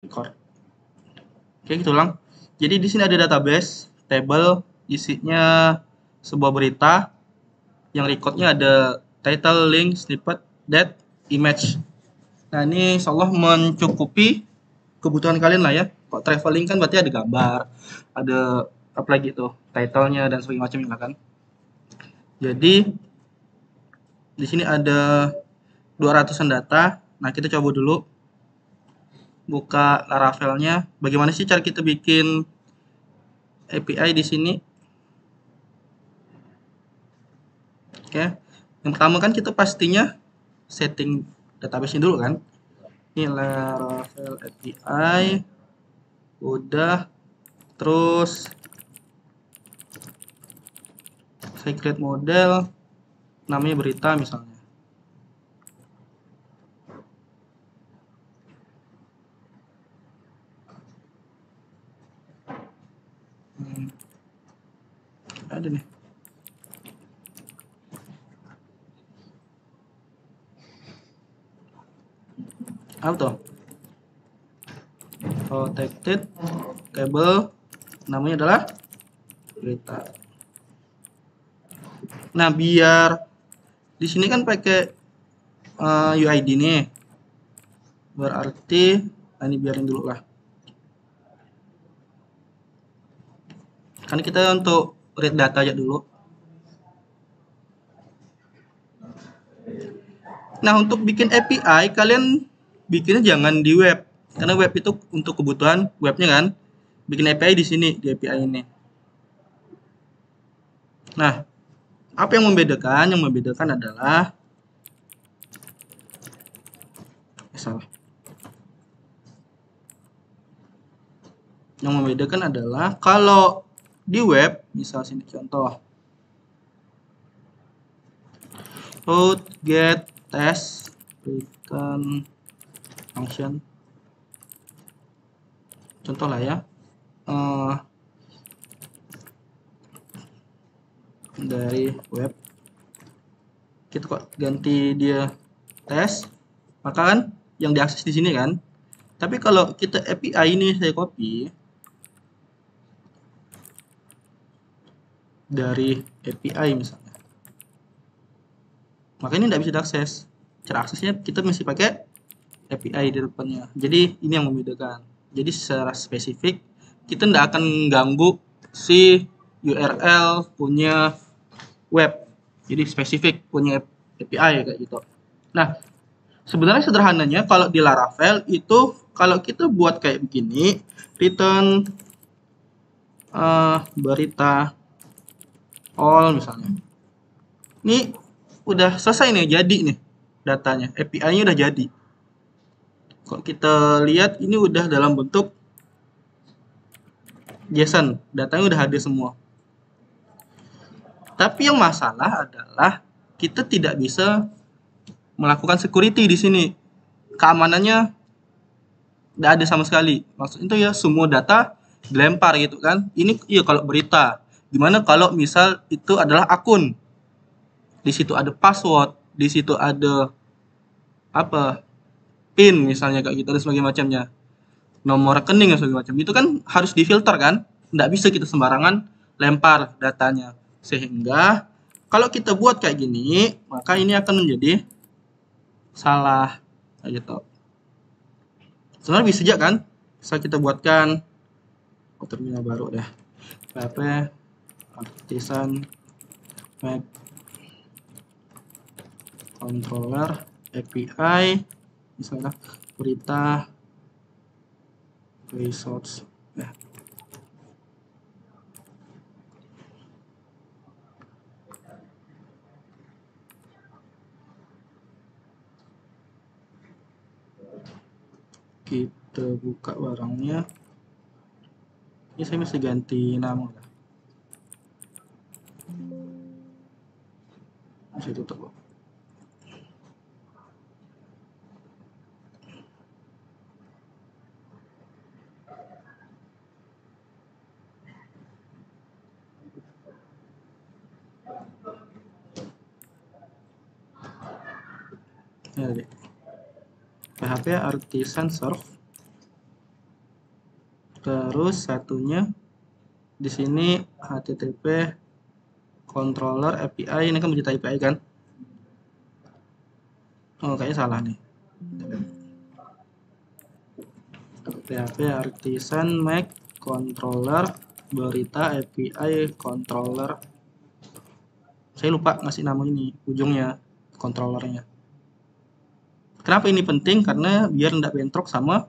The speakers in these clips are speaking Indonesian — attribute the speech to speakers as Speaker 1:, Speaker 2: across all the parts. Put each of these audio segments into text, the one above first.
Speaker 1: record. Oke, kita ulang. Jadi di sini ada database, table, isinya sebuah berita, yang recordnya ada title, link, snippet, date, image. Nah, ini insya Allah mencukupi kebutuhan kalian lah ya. Kok traveling kan berarti ada gambar, ada apa lagi tuh, title-nya dan sebagainya macamnya kan. Jadi di sini ada 200-an data. Nah, kita coba dulu buka Laravel-nya. Bagaimana sih cara kita bikin API di sini? Oke. Yang pertama kan kita pastinya setting database-nya dulu kan. Ini Laravel API. Udah. Terus saya create model, namanya berita misalnya. Ada nih. Apa tuh? Protected table, namanya adalah berita. Nah, biar di sini kan pakai UID nih. Berarti ini biarin dulu lah. Kan kita untuk read data aja dulu. Nah, untuk bikin API kalian bikinnya jangan di web. Karena web itu untuk kebutuhan webnya kan. Bikin API di sini, di API ini. Nah, apa yang membedakan? Yang membedakan adalah salah. Yang membedakan adalah kalau di web, misal sini contoh. Root get test return function. Contoh lah ya. Dari web kita kok ganti dia tes, maka kan yang diakses di sini kan. Tapi kalau kita API ini saya copy dari API misalnya, maka ini tidak bisa diakses. Cara aksesnya kita mesti pakai API di depannya. Jadi ini yang membedakan. Jadi secara spesifik kita tidak akan ganggu si URL punya web. Jadi spesifik punya API kayak gitu. Nah, sebenarnya sederhananya kalau di Laravel itu kalau kita buat kayak begini, return berita all misalnya. Ini udah selesai nih, jadi nih datanya, API-nya udah jadi. Kalau kita lihat ini udah dalam bentuk JSON, datanya udah ada semua. Tapi yang masalah adalah kita tidak bisa melakukan security di sini. Keamanannya tidak ada sama sekali. Maksudnya itu ya semua data dilempar gitu kan. Ini iya kalau berita. Gimana kalau misal itu adalah akun? Di situ ada password, di situ ada apa? PIN misalnya kayak gitu dan sebagainya macamnya. Nomor rekening dan sebagainya macam. Itu kan harus difilter kan? Tidak bisa kita sembarangan lempar datanya. Sehingga kalau kita buat kayak gini, maka ini akan menjadi salah kayak gitu. Sebenarnya bisa aja kan? Bisa kita buatkan terminal baru deh. PHP artisan web controller API misalnya berita resource ya. Kita buka barangnya. Ini saya mesti ganti nama. Bisa tutup. Ya, PHP artisan serve Terus satunya di sini HTTP controller API, ini kan berita API kan? Oh, kayaknya salah nih. PHP artisan make controller berita API controller. Saya lupa ngasih nama ini ujungnya controllernya. Kenapa ini penting? Karena biar tidak bentrok sama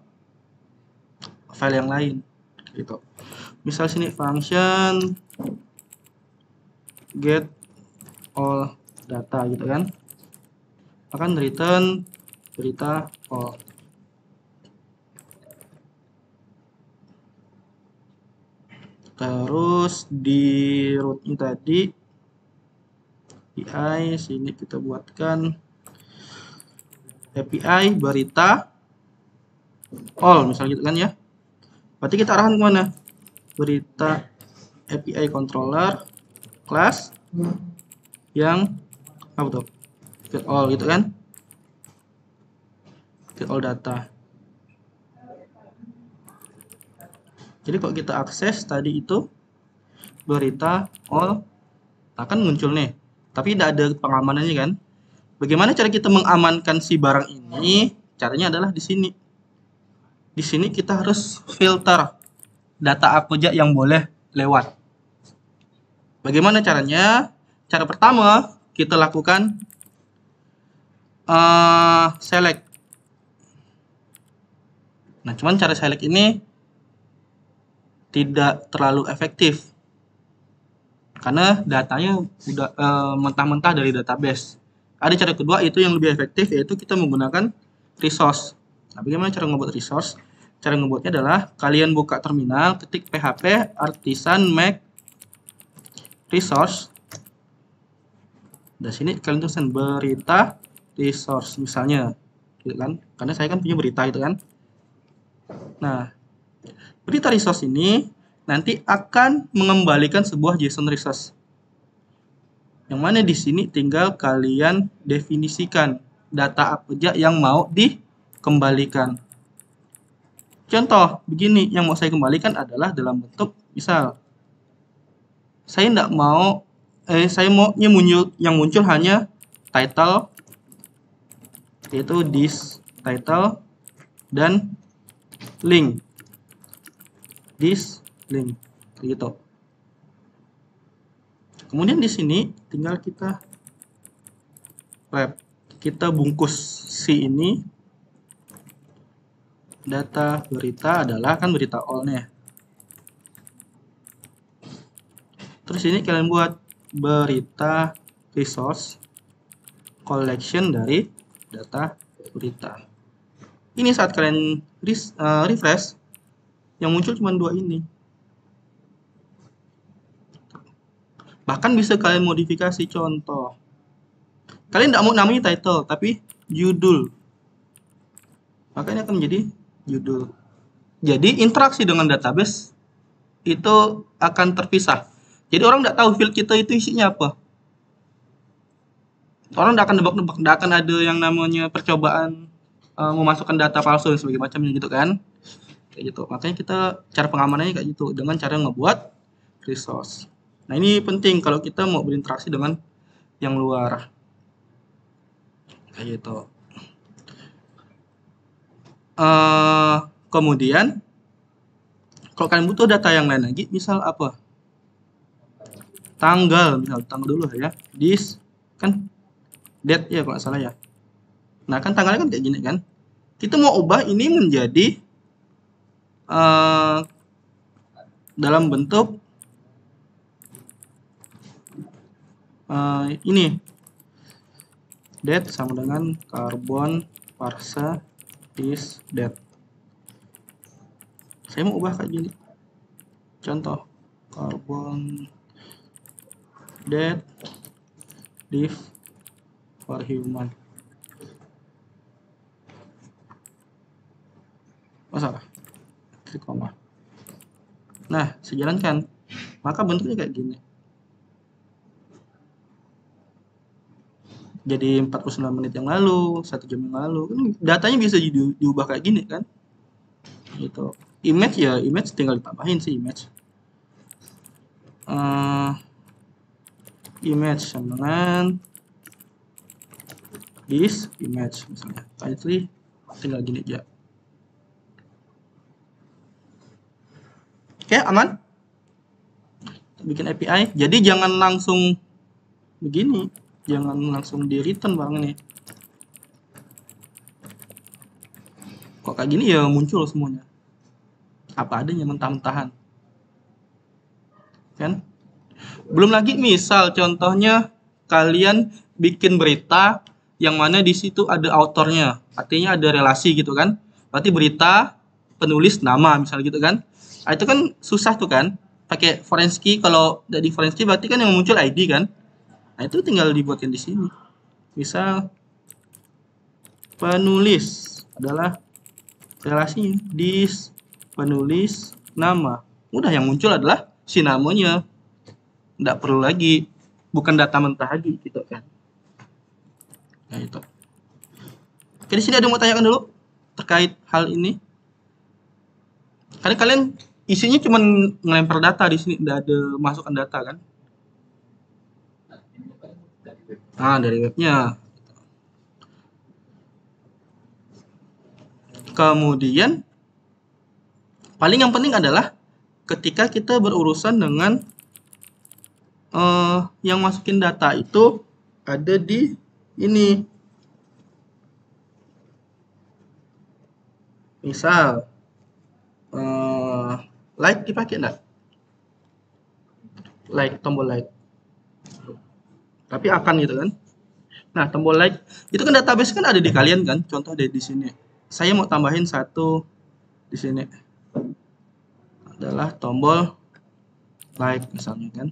Speaker 1: file yang lain gitu. Misal sini function get all data gitu kan, akan return berita all. Terus di rootnya tadi API sini kita buatkan API berita all misal gitu kan ya. Berarti kita arahkan kemana? Berita API controller class yang apa tuh? Get all gitu kan? Get all data. Jadi kalau kita akses tadi itu berita all akan muncul nih. Tapi tidak ada pengamanannya kan? Bagaimana cara kita mengamankan si barang ini? Caranya adalah di sini. Di sini kita harus filter data apa aja yang boleh lewat. Bagaimana caranya? Cara pertama kita lakukan select. Nah, cuman cara select ini tidak terlalu efektif karena datanya udah mentah-mentah dari database. Ada cara kedua itu yang lebih efektif, yaitu kita menggunakan resource. Nah, bagaimana cara ngebuat resource? Cara ngebuatnya adalah kalian buka terminal, ketik php artisan make resource. Dari sini kalian tuliskan berita resource misalnya, gitu kan? Karena saya kan punya berita itu kan. Nah, berita resource ini nanti akan mengembalikan sebuah JSON resource. Yang mana di sini tinggal kalian definisikan data apa aja yang mau dikembalikan. Contoh begini, yang mau saya kembalikan adalah dalam bentuk misal saya tidak mau saya maunya yang muncul hanya title, yaitu this title dan link, this link gitu. Kemudian di sini tinggal kita wrap, kita bungkus si ini. Data berita adalah kan berita all-nya. Terus ini kalian buat berita resource collection dari data berita. Ini saat kalian refresh, yang muncul cuma dua ini. Bahkan bisa kalian modifikasi, contoh. Kalian tidak mau namanya title, tapi judul. Makanya akan menjadi judul. Jadi interaksi dengan database itu akan terpisah. Jadi orang tidak tahu field kita itu isinya apa. Orang tidak akan nebak-nebak, tidak akan ada yang namanya percobaan memasukkan data palsu dan sebagainya macamnya gitu kan. Kayak gitu. Makanya kita cara pengamanannya kayak gitu dengan cara ngebuat resource. Nah, ini penting kalau kita mau berinteraksi dengan yang luar. Kayak gitu. Kemudian kalau kalian butuh data yang lain lagi, misal apa? Tanggal, misal tanggal dulu ya. This kan date ya kalau nggak salah ya. Nah, kan tanggalnya kan kayak gini kan. Kita mau ubah ini menjadi dalam bentuk ini. Date sama dengan carbon parse is date. Saya mau ubah kayak gini. Contoh, carbon date div for human. Salah. Klik koma. Nah, sejalankan. Maka bentuknya kayak gini. Jadi 49 menit yang lalu, 1 jam yang lalu, kan datanya bisa diubah kayak gini kan, gitu. Image ya, image tinggal ditambahin sih image. Image sama dengan this image misalnya. Title tinggal gini aja. Oke, aman? Bikin API. Jadi jangan langsung begini, jangan langsung di return barang ini. Kok kayak gini ya muncul semuanya. Apa adanya mentah-mentahan. Kan? Belum lagi misal contohnya kalian bikin berita yang mana di situ ada autornya, artinya ada relasi gitu kan. Berarti berita, penulis, nama misalnya gitu kan. Nah, itu kan susah tuh kan. Pakai foreign key, kalau dari foreign key berarti kan yang muncul ID kan. Nah, itu tinggal dibuatin di sini. Misal penulis adalah relasinya dis penulis nama. Udah yang muncul adalah si namanya. Nggak perlu lagi, bukan data mentah lagi gitu kan. Nah itu. Oke, di sini ada yang mau tanyakan dulu terkait hal ini. Karena kalian isinya cuma ngelempar data di sini, nggak ada masukkan data kan? Nah, dari webnya. Kemudian paling yang penting adalah ketika kita berurusan dengan yang masukin data itu ada di ini. Misal like dipakai enggak? Like, tombol like. Tapi akan gitu kan. Nah, tombol like itu kan database kan ada di kalian kan. Contoh ada di sini. Saya mau tambahin satu di sini. Adalah tombol like misalnya kan.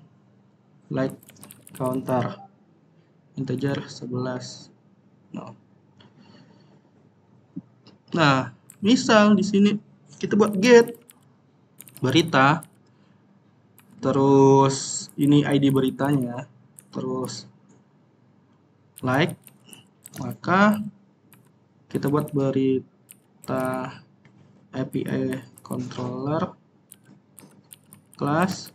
Speaker 1: Like counter integer 11. No. Nah, misal di sini kita buat get berita, terus ini ID beritanya, terus like, maka kita buat berita API controller class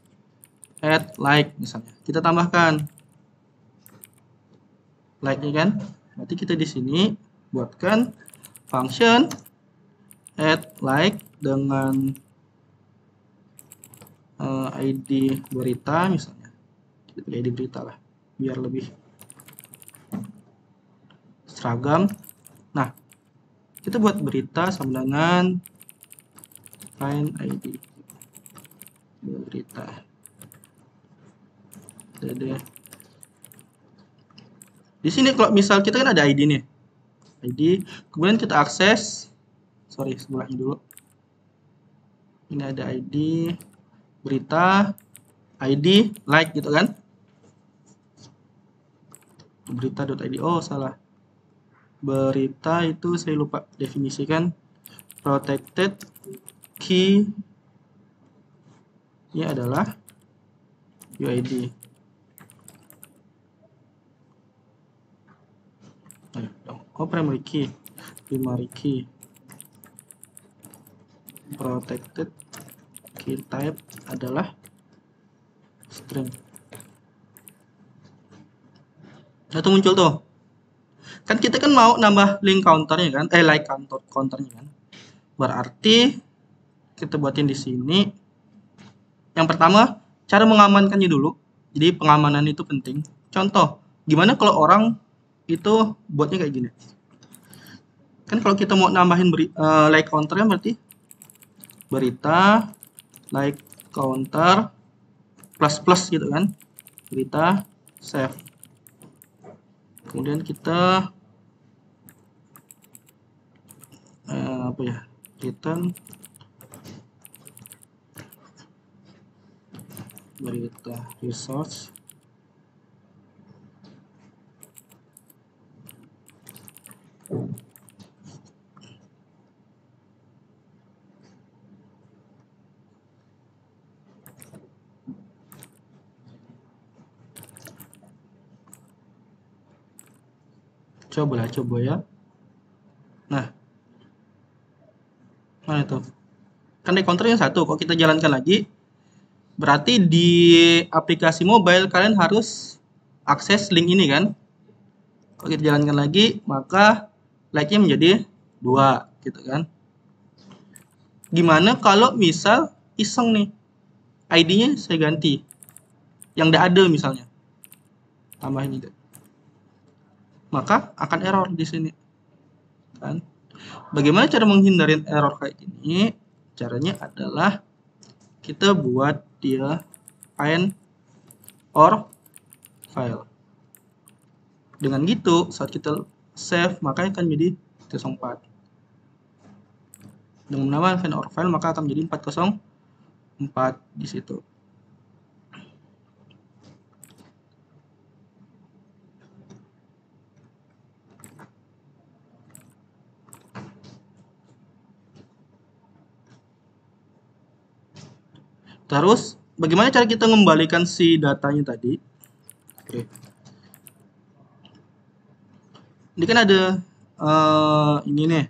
Speaker 1: add like misalnya. Kita tambahkan like-nya kan. Berarti kita di sini buatkan function add like dengan ID berita misalnya. Kita pilih ID berita lah biar lebih seragam. Nah, kita buat berita sama dengan find ID berita. Di sini kalau misal kita kan ada ID nih. ID, kemudian kita akses. Sorry, sebelahnya dulu. Ini ada ID berita, ID like gitu kan. Berita.id. Oh, salah. Berita itu saya lupa definisikan. Protected key ini adalah UID. Oh, primary key, primary key. Protected key type adalah string. Nah, itu muncul tuh. Kan kita kan mau nambah link counternya kan, like counternya kan. Berarti kita buatin di sini. Yang pertama, cara mengamankannya dulu. Jadi pengamanan itu penting. Contoh, gimana kalau orang itu buatnya kayak gini? Kan kalau kita mau nambahin like counternya berarti berita like counter plus gitu kan. Berita save. Kemudian kita apa ya? Return berita resource coba ya. Nah, mana itu? Kan counternya satu. Kalau kita jalankan lagi, berarti di aplikasi mobile kalian harus akses link ini kan. Kalau kita jalankan lagi, maka like-nya menjadi 2 gitu kan. Gimana kalau misal iseng nih, ID-nya saya ganti, yang tidak ada misalnya, tambahin itu, maka akan error di sini kan. Bagaimana cara menghindari error kayak gini? Caranya adalah kita buat dia find or file. Dengan gitu, saat kita save, maka akan menjadi 04. Dengan menambah find or file, maka akan menjadi 404 di situ. Terus, bagaimana cara kita mengembalikan si datanya tadi? Oke. Ini kan ada ini nih.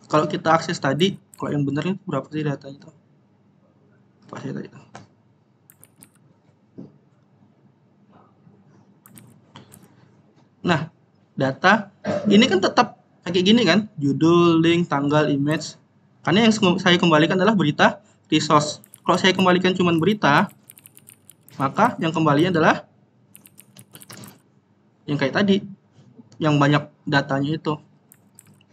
Speaker 1: Kalau kita akses tadi, kalau yang benar itu berapa sih datanya itu? Apa sih tadi itu? Nah, data ini kan tetap kayak gini kan, judul, link, tanggal, image. Karena yang saya kembalikan adalah berita, resource. Kalau saya kembalikan cuma berita, maka yang kembalinya adalah yang kayak tadi, yang banyak datanya itu.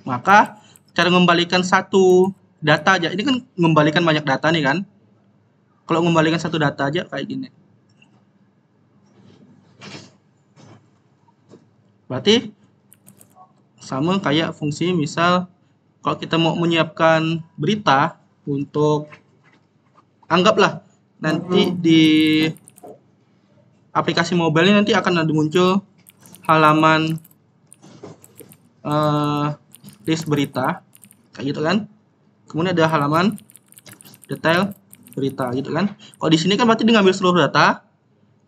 Speaker 1: Maka cara mengembalikan satu data aja, ini kan mengembalikan banyak data nih kan. Kalau mengembalikan satu data aja kayak gini. Berarti sama kayak fungsi misal kalau kita mau menyiapkan berita untuk, anggaplah nanti di aplikasi mobile ini nanti akan ada muncul halaman list berita kayak gitu kan. Kemudian ada halaman detail berita gitu kan. Kalau di sini kan berarti dia ngambil seluruh data.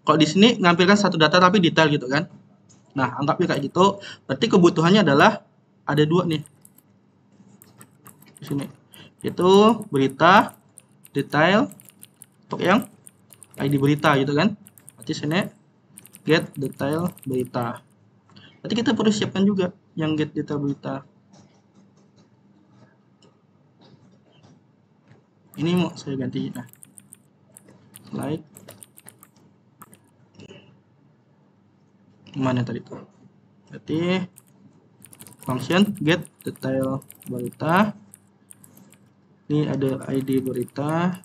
Speaker 1: Kalau di sini ngampilkan satu data tapi detail gitu kan. Nah, anggapnya kayak gitu. Berarti kebutuhannya adalah ada 2 nih. Di sini. Itu berita detail untuk yang ID berita gitu kan. Berarti sini get detail berita. Berarti kita perlu siapkan juga yang get detail berita. Ini mau saya ganti. Nah, slide mana tadi tuh? Berarti function get detail berita. Ini ada ID berita.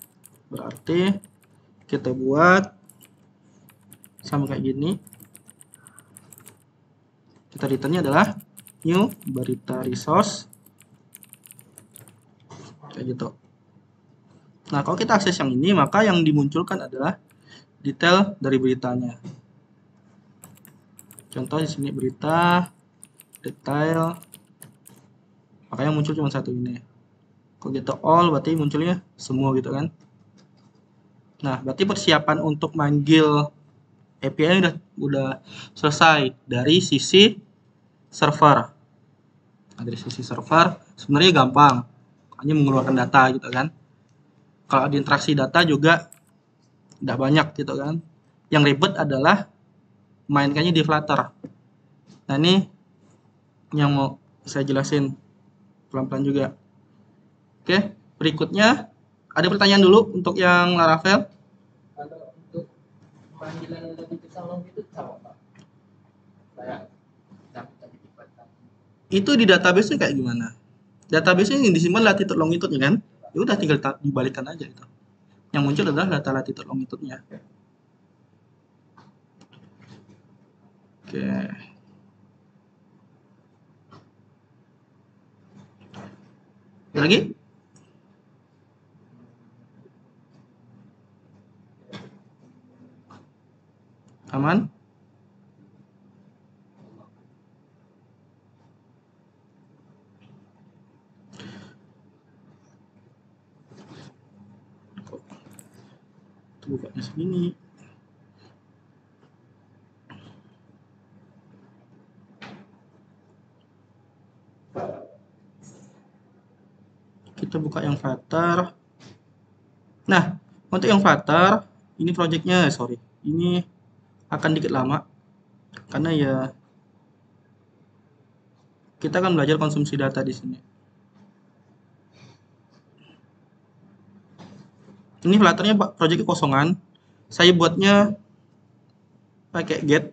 Speaker 1: Berarti kita buat sama kayak gini. Kita returnnya adalah new berita resource. Kayak gitu. Nah, kalau kita akses yang ini, maka yang dimunculkan adalah detail dari beritanya. Contoh di sini berita, detail, makanya muncul cuma satu ini. Kalau gitu all, berarti munculnya semua gitu kan. Nah, berarti persiapan untuk manggil API udah selesai dari sisi server. Nah, dari sisi server sebenarnya gampang, hanya mengeluarkan data gitu kan. Kalau ada interaksi data juga tidak banyak gitu kan. Yang ribet adalah mainkannya di Flutter. Nah, ini yang mau saya jelasin pelan-pelan juga. Oke, berikutnya ada pertanyaan dulu untuk yang Laravel.
Speaker 2: Kalau untuk panggilan lebih ke salon itu sama Pak? Kayak tapi dibuatkan.
Speaker 1: Itu di database-nya kayak gimana? Database-nya yang disimpan latitude longitude-nya kan? Ya udah tinggal dibalikan aja itu. Yang muncul adalah data latitude longitude-nya. Oke. Lagi? Aman? Kok bukanya segini? Kita buka yang Flutter. Nah, untuk yang Flutter, ini projectnya, sorry, ini akan dikit lama, karena ya kita akan belajar konsumsi data di sini. Ini Flutternya project kosongan. Saya buatnya pakai get.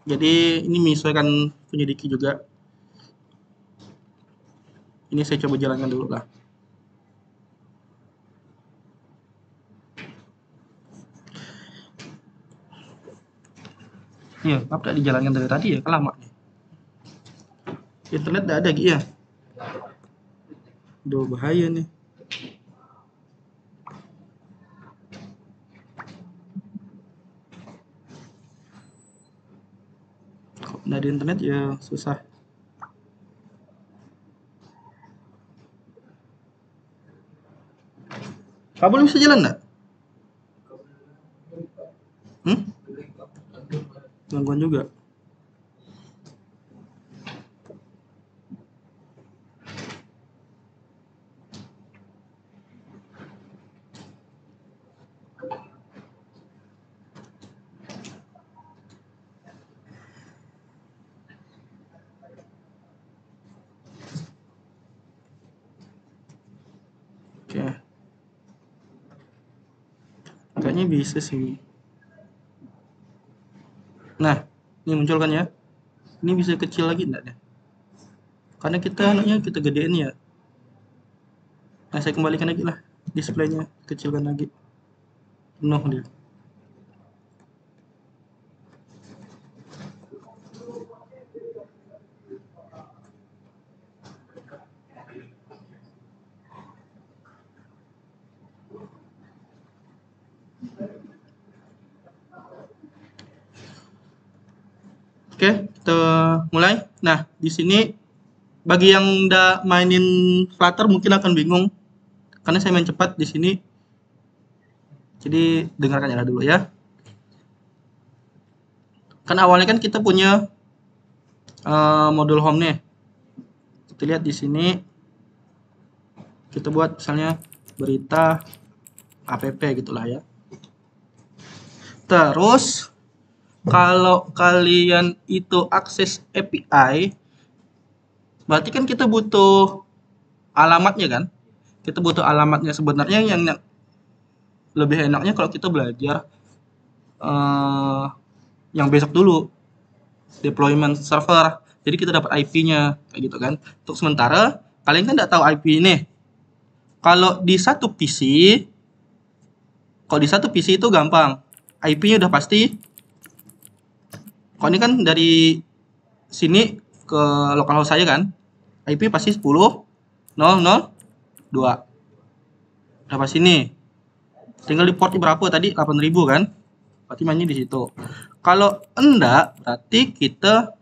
Speaker 1: Jadi ini menyesuaikan penyediki juga. Ini saya coba jalankan dulu lah. Iya, apa tak dijalankan dari tadi ya? Lama nih. Internet tidak ada gitu ya? Duh, bahaya nih. Kalau nggak ada internet ya susah. Kabel bisa jalan nggak? Gangguan juga. Oke. Kayaknya bisa sih. Nah, ini muncul kan ya? Ini bisa kecil lagi enggak deh? Karena kita gedein ya. Nah, saya kembalikan lagi lah displaynya, kecilkan lagi. Penuh dia. Oke, kita mulai. Nah, di sini bagi yang udah mainin Flutter mungkin akan bingung karena saya main cepat di sini. Jadi dengarkan ya dulu ya. Kan awalnya kan kita punya modul home nih. Kita lihat di sini. Kita buat misalnya berita app gitulah ya. Terus kalau kalian itu akses API, berarti kan kita butuh alamatnya kan? Kita butuh alamatnya. Sebenarnya yang lebih enaknya kalau kita belajar yang basic dulu, deployment server. Jadi kita dapat IP-nya kayak gitu kan. Untuk sementara kalian kan nggak tahu IP ini. Kalau di satu PC itu gampang. IP-nya udah pasti. Kalau ini kan dari sini ke localhost saya kan, IP pasti 10.0.0.2. Udah pasti nih. Tinggal di portnya berapa tadi? 8000 kan? Berarti mainnya di situ. Kalau enggak, berarti kita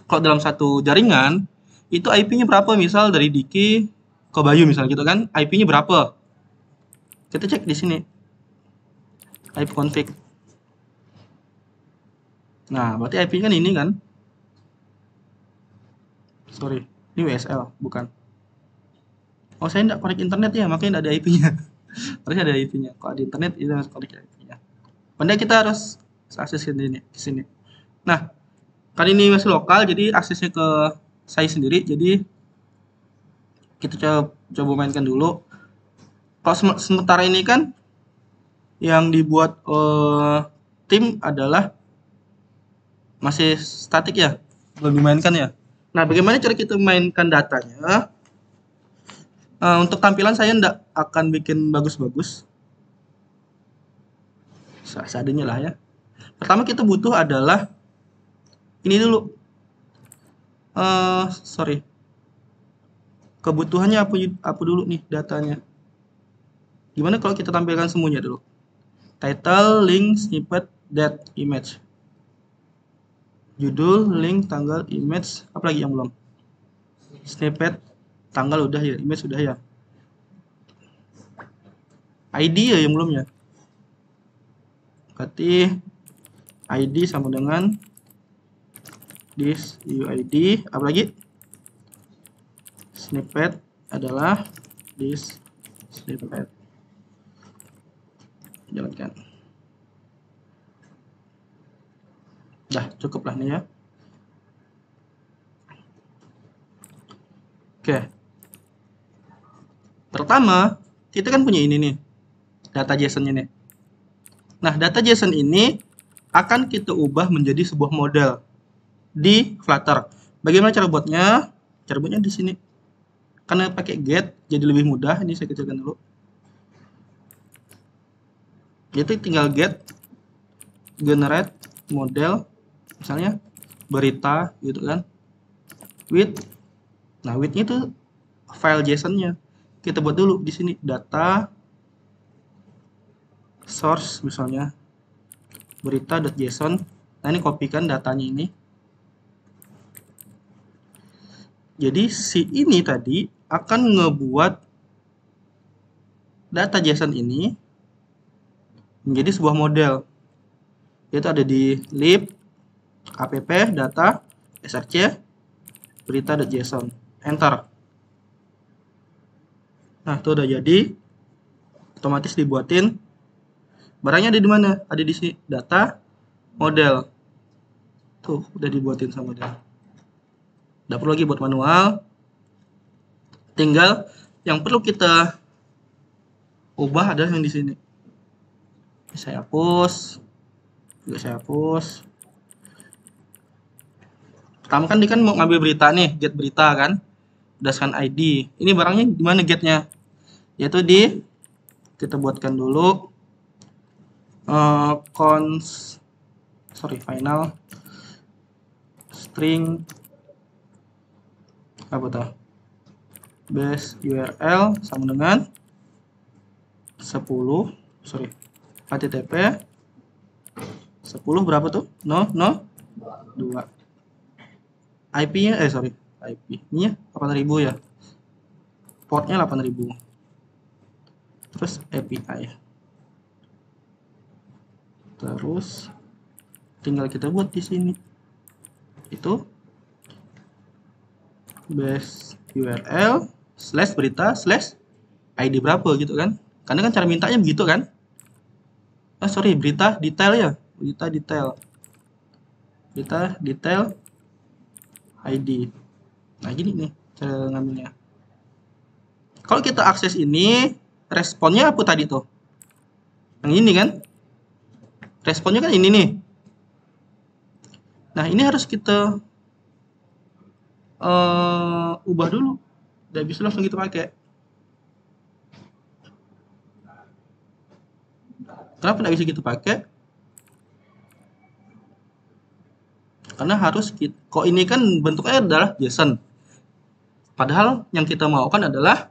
Speaker 1: kalau dalam satu jaringan itu IP-nya berapa? Misal dari Diki ke Bayu misal gitu kan, IP-nya berapa? Kita cek di sini. IP config. Nah, berarti IP kan ini kan? Sorry, ini WSL, bukan. Oh, saya enggak connect internet ya, makanya enggak ada IP-nya. Harusnya ada IP-nya. Kalau di internet itu harus connect IP-nya. Padahal kita harus akses ke sini. Nah, kali ini masih lokal, jadi aksesnya ke saya sendiri. Jadi kita coba mainkan dulu. Kalau sementara ini kan yang dibuat tim adalah masih statik ya, belum dimainkan ya. Nah, bagaimana cara kita mainkan datanya? Untuk tampilan saya enggak akan bikin bagus-bagus. Seadanya lah ya. Pertama kita butuh adalah ini dulu. Sorry. Kebutuhannya apa dulu nih datanya? Gimana kalau kita tampilkan semuanya dulu? Title, link, snippet, date, image. Judul, link, tanggal, image, apa lagi yang belum? Snippet, tanggal udah ya, image udah ya. ID ya yang belum ya. Berarti ID sama dengan this UID, apa lagi? Snippet adalah this snippet. Jalankan. Dah cukup lah nih ya. Oke. Pertama, kita kan punya ini nih, data JSON-nya nih. Nah, data JSON ini akan kita ubah menjadi sebuah model di Flutter. Bagaimana cara buatnya? Cara buatnya di sini. Karena pakai get, jadi lebih mudah. Ini saya kecilkan dulu. Jadi tinggal get, generate model, misalnya berita gitu kan, with. Nah, with-nya itu file JSON-nya. Kita buat dulu di sini data source misalnya berita.json. Nah, ini kopikan datanya ini. Jadi si ini tadi akan ngebuat data JSON ini menjadi sebuah model. Yaitu ada di lib app data src berita.json. Enter. Nah, itu udah jadi. Otomatis dibuatin. Barangnya ada di mana? Ada di sini, data model. Tuh, udah dibuatin sama dia. Nggak perlu lagi buat manual. Tinggal yang perlu kita ubah adalah yang di sini. Saya hapus. Juga saya hapus. Pertama kan dia kan mau ngambil berita nih, get berita kan. Berdasarkan ID. Ini barangnya di mana getnya? Yaitu di kita buatkan dulu final string apa tuh? Base URL sama dengan 10 http 10 berapa tuh? 2 IP-nya IP-nya 8000 ya. Portnya 8000. Terus API. Terus tinggal kita buat di sini. Itu base URL / berita / ID berapa gitu kan. Karena kan cara mintanya begitu kan. Berita detail ya. Berita detail ID. Nah, gini nih cara ngambilnya. Kalau kita akses ini, responnya apa tadi tuh? Yang ini kan? Responnya kan ini nih. Nah, ini harus kita ubah dulu. Nggak bisa langsung kita pakai. Kenapa nggak bisa kita pakai? Karena harus kok ini kan bentuknya adalah JSON. Padahal yang kita maukan adalah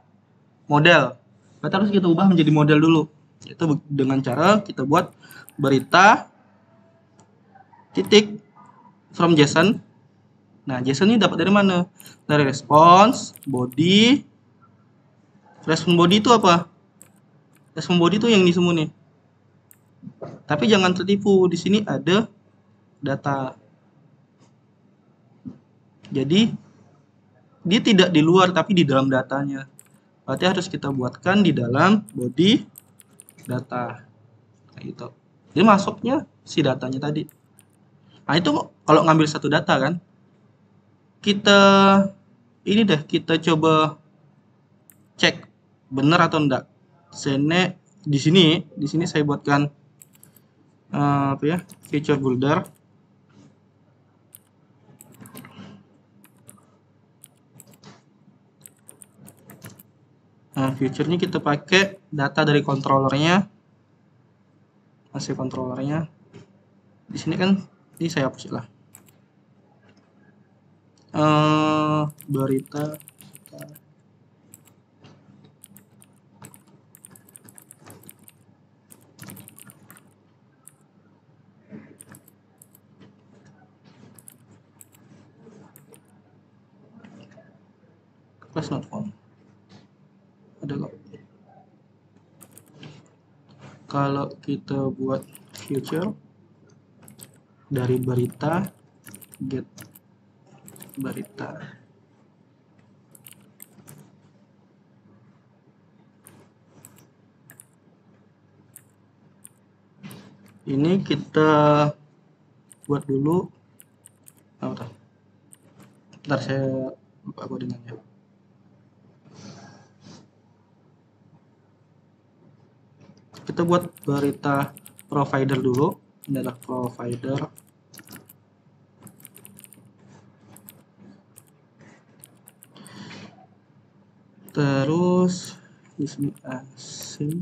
Speaker 1: model. Berarti harus kita ubah menjadi model dulu. Yaitu dengan cara kita buat berita titik from JSON. Nah, JSON ini dapat dari mana? Dari response body. Response body itu apa? Response body itu yang ini semua nih. Tapi jangan tertipu, di sini ada data. Jadi dia tidak di luar tapi di dalam datanya. Berarti harus kita buatkan di dalam body data. Kayak gitu. Jadi masuknya si datanya tadi. Nah, itu kalau ngambil satu data kan. Kita coba cek benar atau enggak. Di sini saya buatkan feature builder. Nah, feature-nya kita pakai data dari controllernya. Masih controllernya. Di sini kan, ini saya hapus lah. Berita. Class not found. Ada kok. Kalau kita buat future dari berita get berita. Ini kita buat dulu. Bentar, bentar saya lupa codingannya. Kita buat berita provider dulu. Ini adalah provider. Terus di sini asing.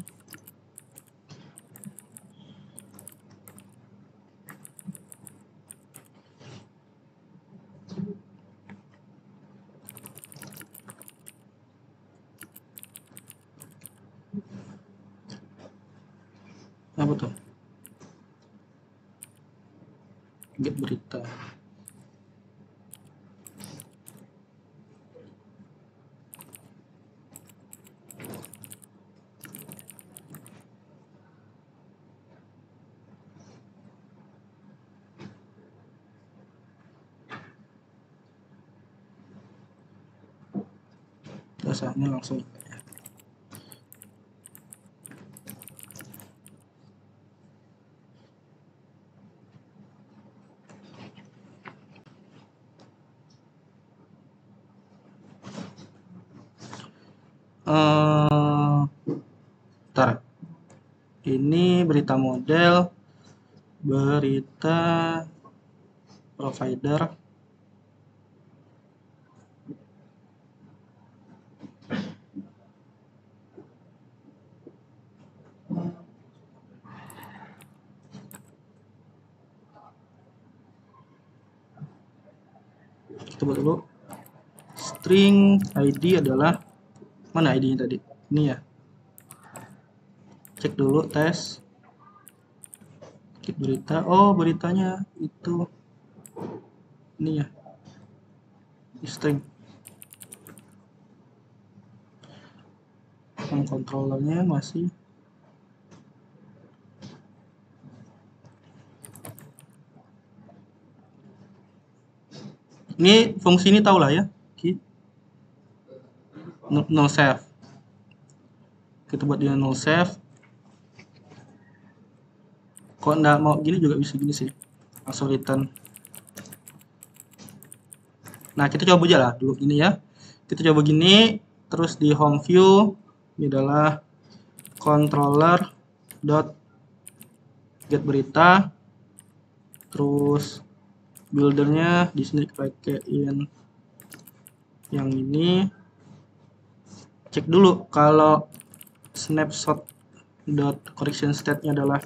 Speaker 1: Apa tuh? Get berita. Dasarnya langsung ya. Bentar. Ini berita model, berita provider. Kita buat dulu. String ID adalah mana ID-nya tadi? Ini ya. Cek dulu tes. Klik berita. Oh, beritanya itu ini ya. String. Controllernya masih ini fungsi ini tahu lah ya. Null save. Kita buat dia null save. Kok nggak mau gini juga bisa gini sih. Langsung return. Nah, kita coba aja lah dulu ini ya. Kita coba gini, terus di home view ini adalah controller dot get berita. Terus buildernya di sini pakein yang ini. Cek dulu kalau snapshot dot correction state-nya adalah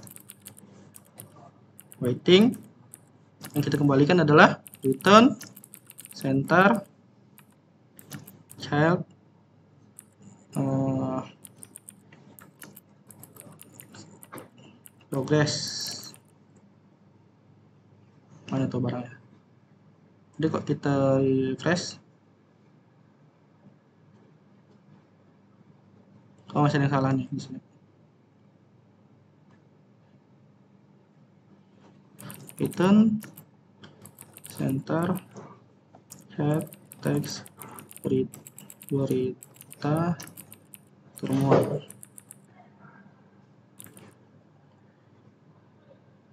Speaker 1: waiting. Yang kita kembalikan adalah return center child progress. Mana tuh barangnya? Jadi kok kita refresh? Oh, masih ada yang salah nih di sini. Return center head text berita termuat.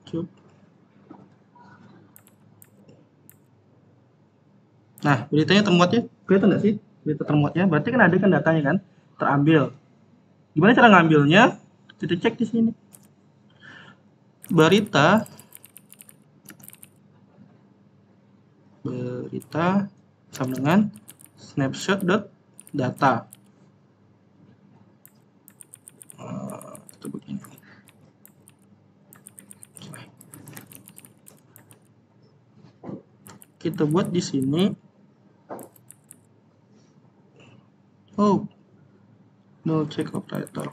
Speaker 1: Cuk. Nah, beritanya termuatnya kelihatan nggak sih? Berita termuatnya berarti kan ada kan datanya kan terambil. Gimana cara ngambilnya? Kita cek di sini. Berita sama dengan snapshot data. Itu begini. Kita buat di sini. Oh, no check operator.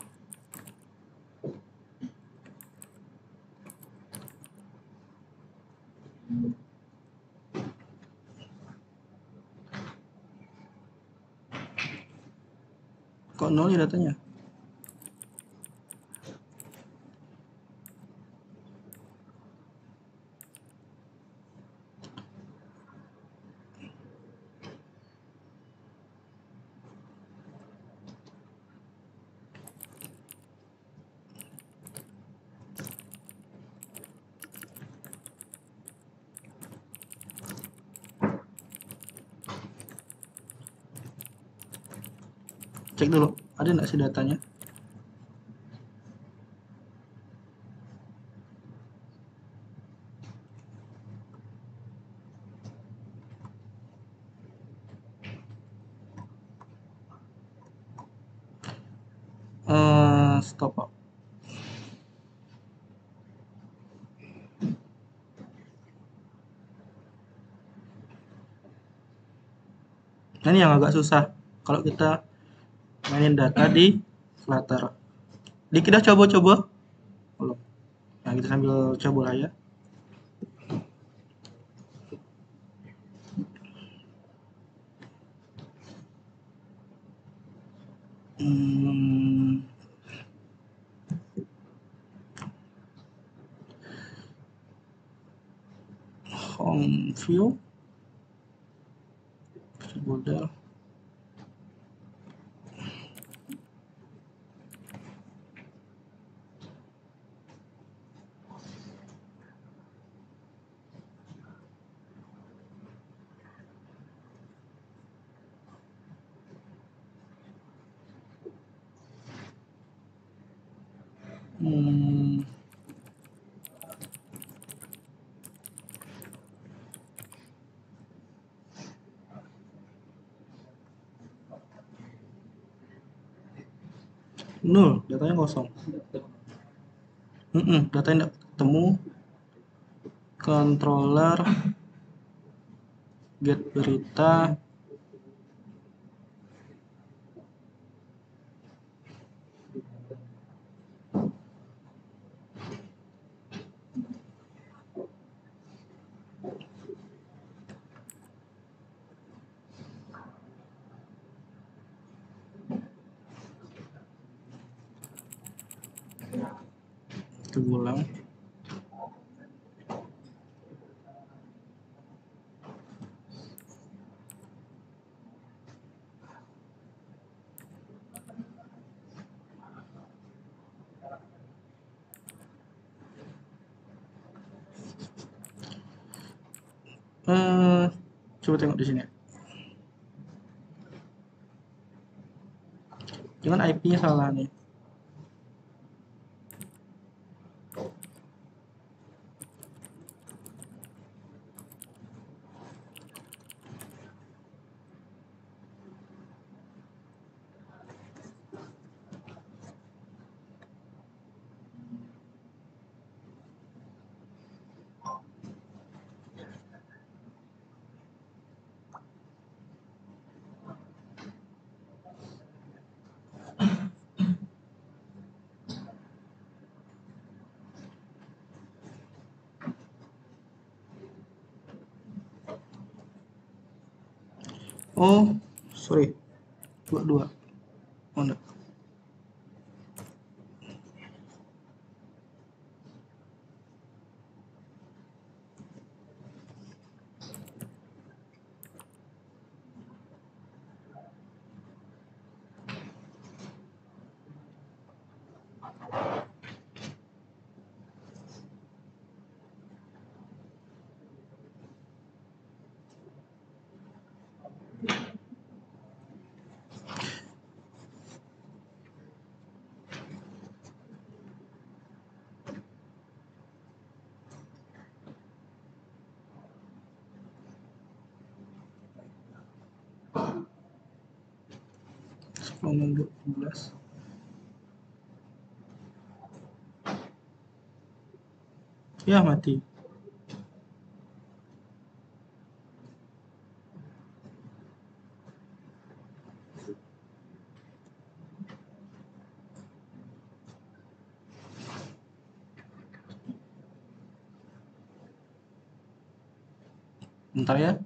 Speaker 1: Kok nol ya datanya? Cek dulu, ada nggak sih datanya? Stop. Nah, ini yang agak susah kalau kita mainin data di Flutter. Kita coba-coba. Belum. Nah, kita sambil coba lah ya. Home view. Model. Nol, datanya kosong. Datanya tidak ketemu. Controller get berita. Terulang. Coba tengok di sini. Jangan IP-nya salah nih. Oh, sorry. 22. Oh, enggak. Ngomong 12. Ya, mati. Bentar ya.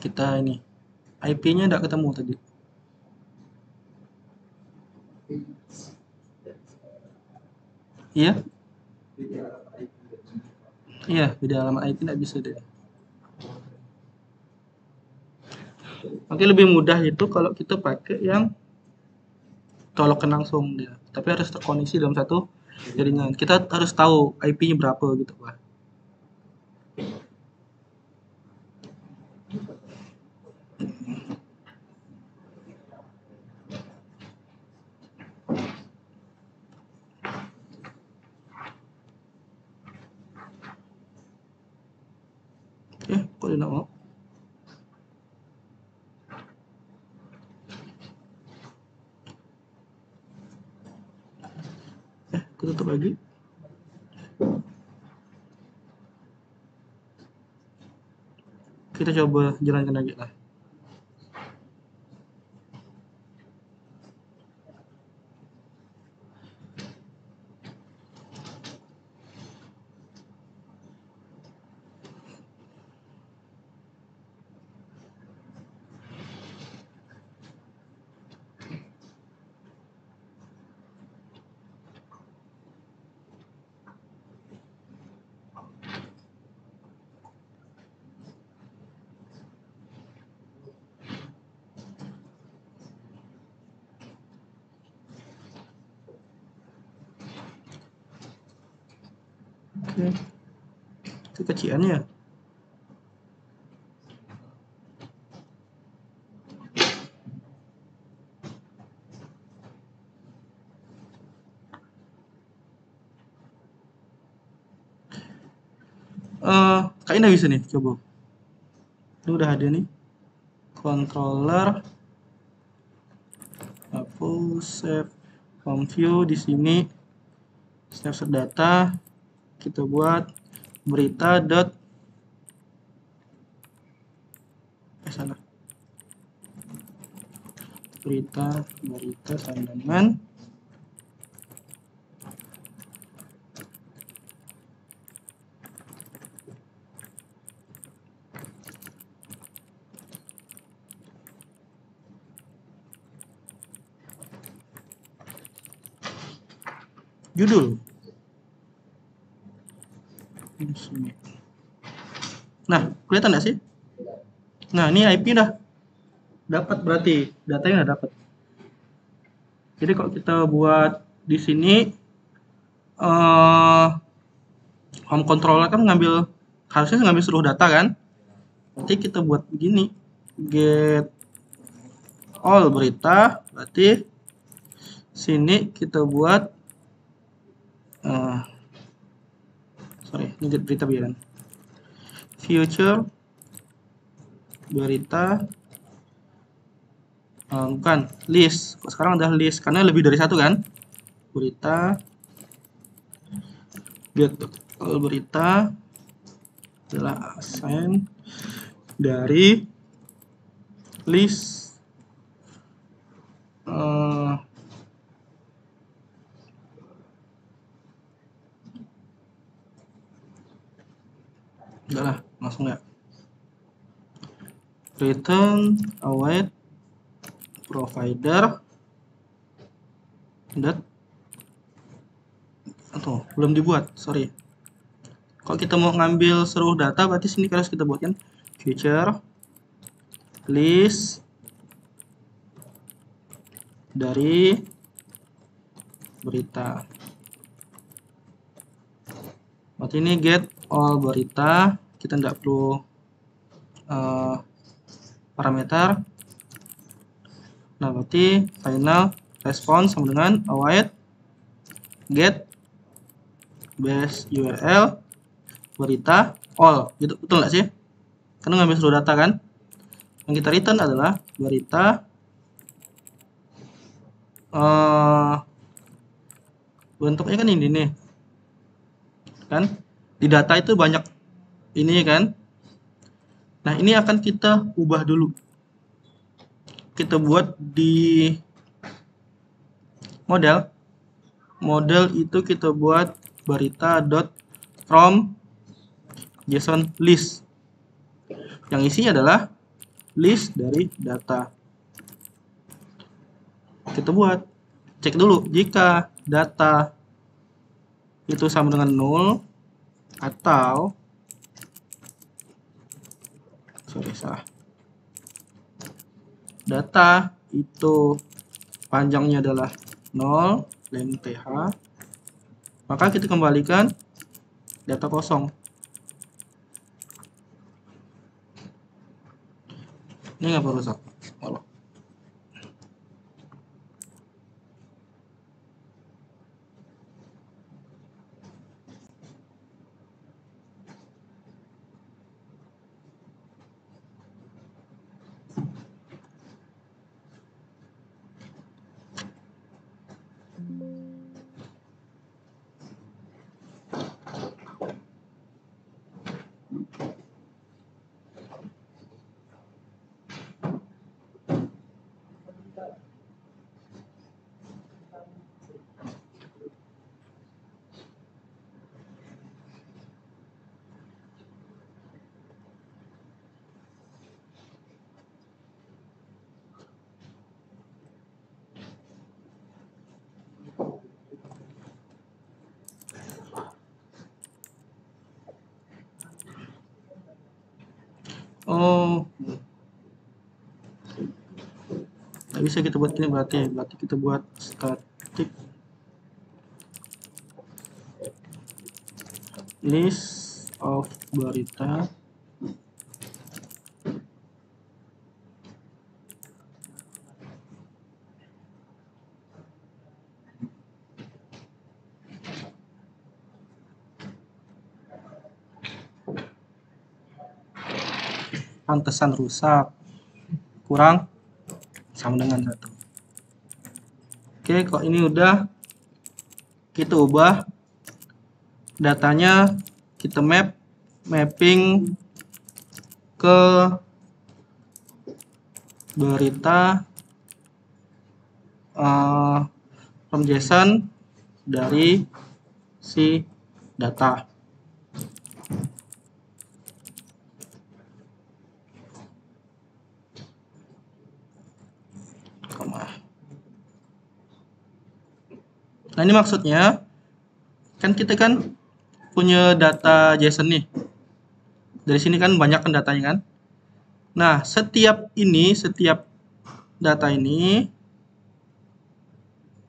Speaker 1: Kita ini. IP-nya enggak ketemu tadi. Iya? Iya, beda alamat IP enggak bisa deh. Oke, lebih mudah itu kalau kita pakai yang colokan langsung dia. Tapi harus terkoneksi dalam satu jaringan. Kita harus tahu IP-nya berapa gitu, Pak. Kok dia nggak mau? Kita tutup lagi. Kita coba jalankan lagi lah. Oke, kekecilannya. Kayaknya nggak bisa nih, coba. Ini udah ada nih. Controller, hapus, save home view di sini. Save data, kita buat berita dot salah. Berita tandangan. Judul. Nah, kelihatan nggak sih? Nah, ini IP udah dapat, berarti datanya udah dapat. Jadi kalau kita buat di sini home controller kan harusnya ngambil seluruh data kan? Nanti kita buat begini, get all berita, berarti sini kita buat ini get berita biaran. Future berita bukan list. Sekarang udah list karena lebih dari satu kan? Berita get all berita adalah assign dari list enggak lah, langsung enggak. Return await provider that atau belum dibuat, sorry. Kalau kita mau ngambil seluruh data berarti sini harus kita buatkan future list dari berita. Berarti ini get all berita, kita nggak perlu parameter. Nah, berarti final response sama dengan await get base URL berita all, gitu, betul nggak sih? Karena ngambil seluruh data kan. Yang kita return adalah berita bentuknya kan ini nih kan, di data itu banyak ini kan. Nah, ini akan kita ubah dulu, kita buat di model itu kita buat berita dot from JSON list yang isinya adalah list dari data. Kita buat cek dulu jika data itu sama dengan 0 atau salah, data itu panjangnya adalah 0 length th, maka kita kembalikan data kosong. Ini nggak perlu rusak. Oh, nggak bisa kita buat ini, berarti kita buat static list of berita pantesan rusak kurang sama dengan 1. Oke, kok ini udah kita ubah datanya, kita mapping ke berita from JSON dari si data. Nah, ini maksudnya kan kita kan punya data JSON nih. Dari sini kan banyak kan datanya kan. Nah, setiap data ini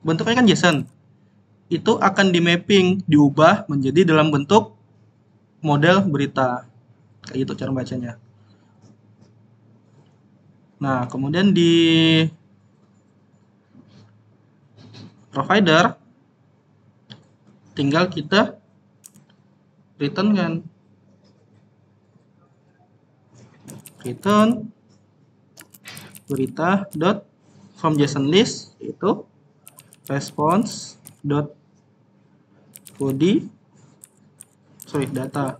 Speaker 1: bentuknya kan JSON. Itu akan di mapping, diubah menjadi dalam bentuk model berita. Kayak gitu cara bacanya. Nah, kemudian di provider tinggal kita return kan, return berita dot from JSON list itu response dot body data.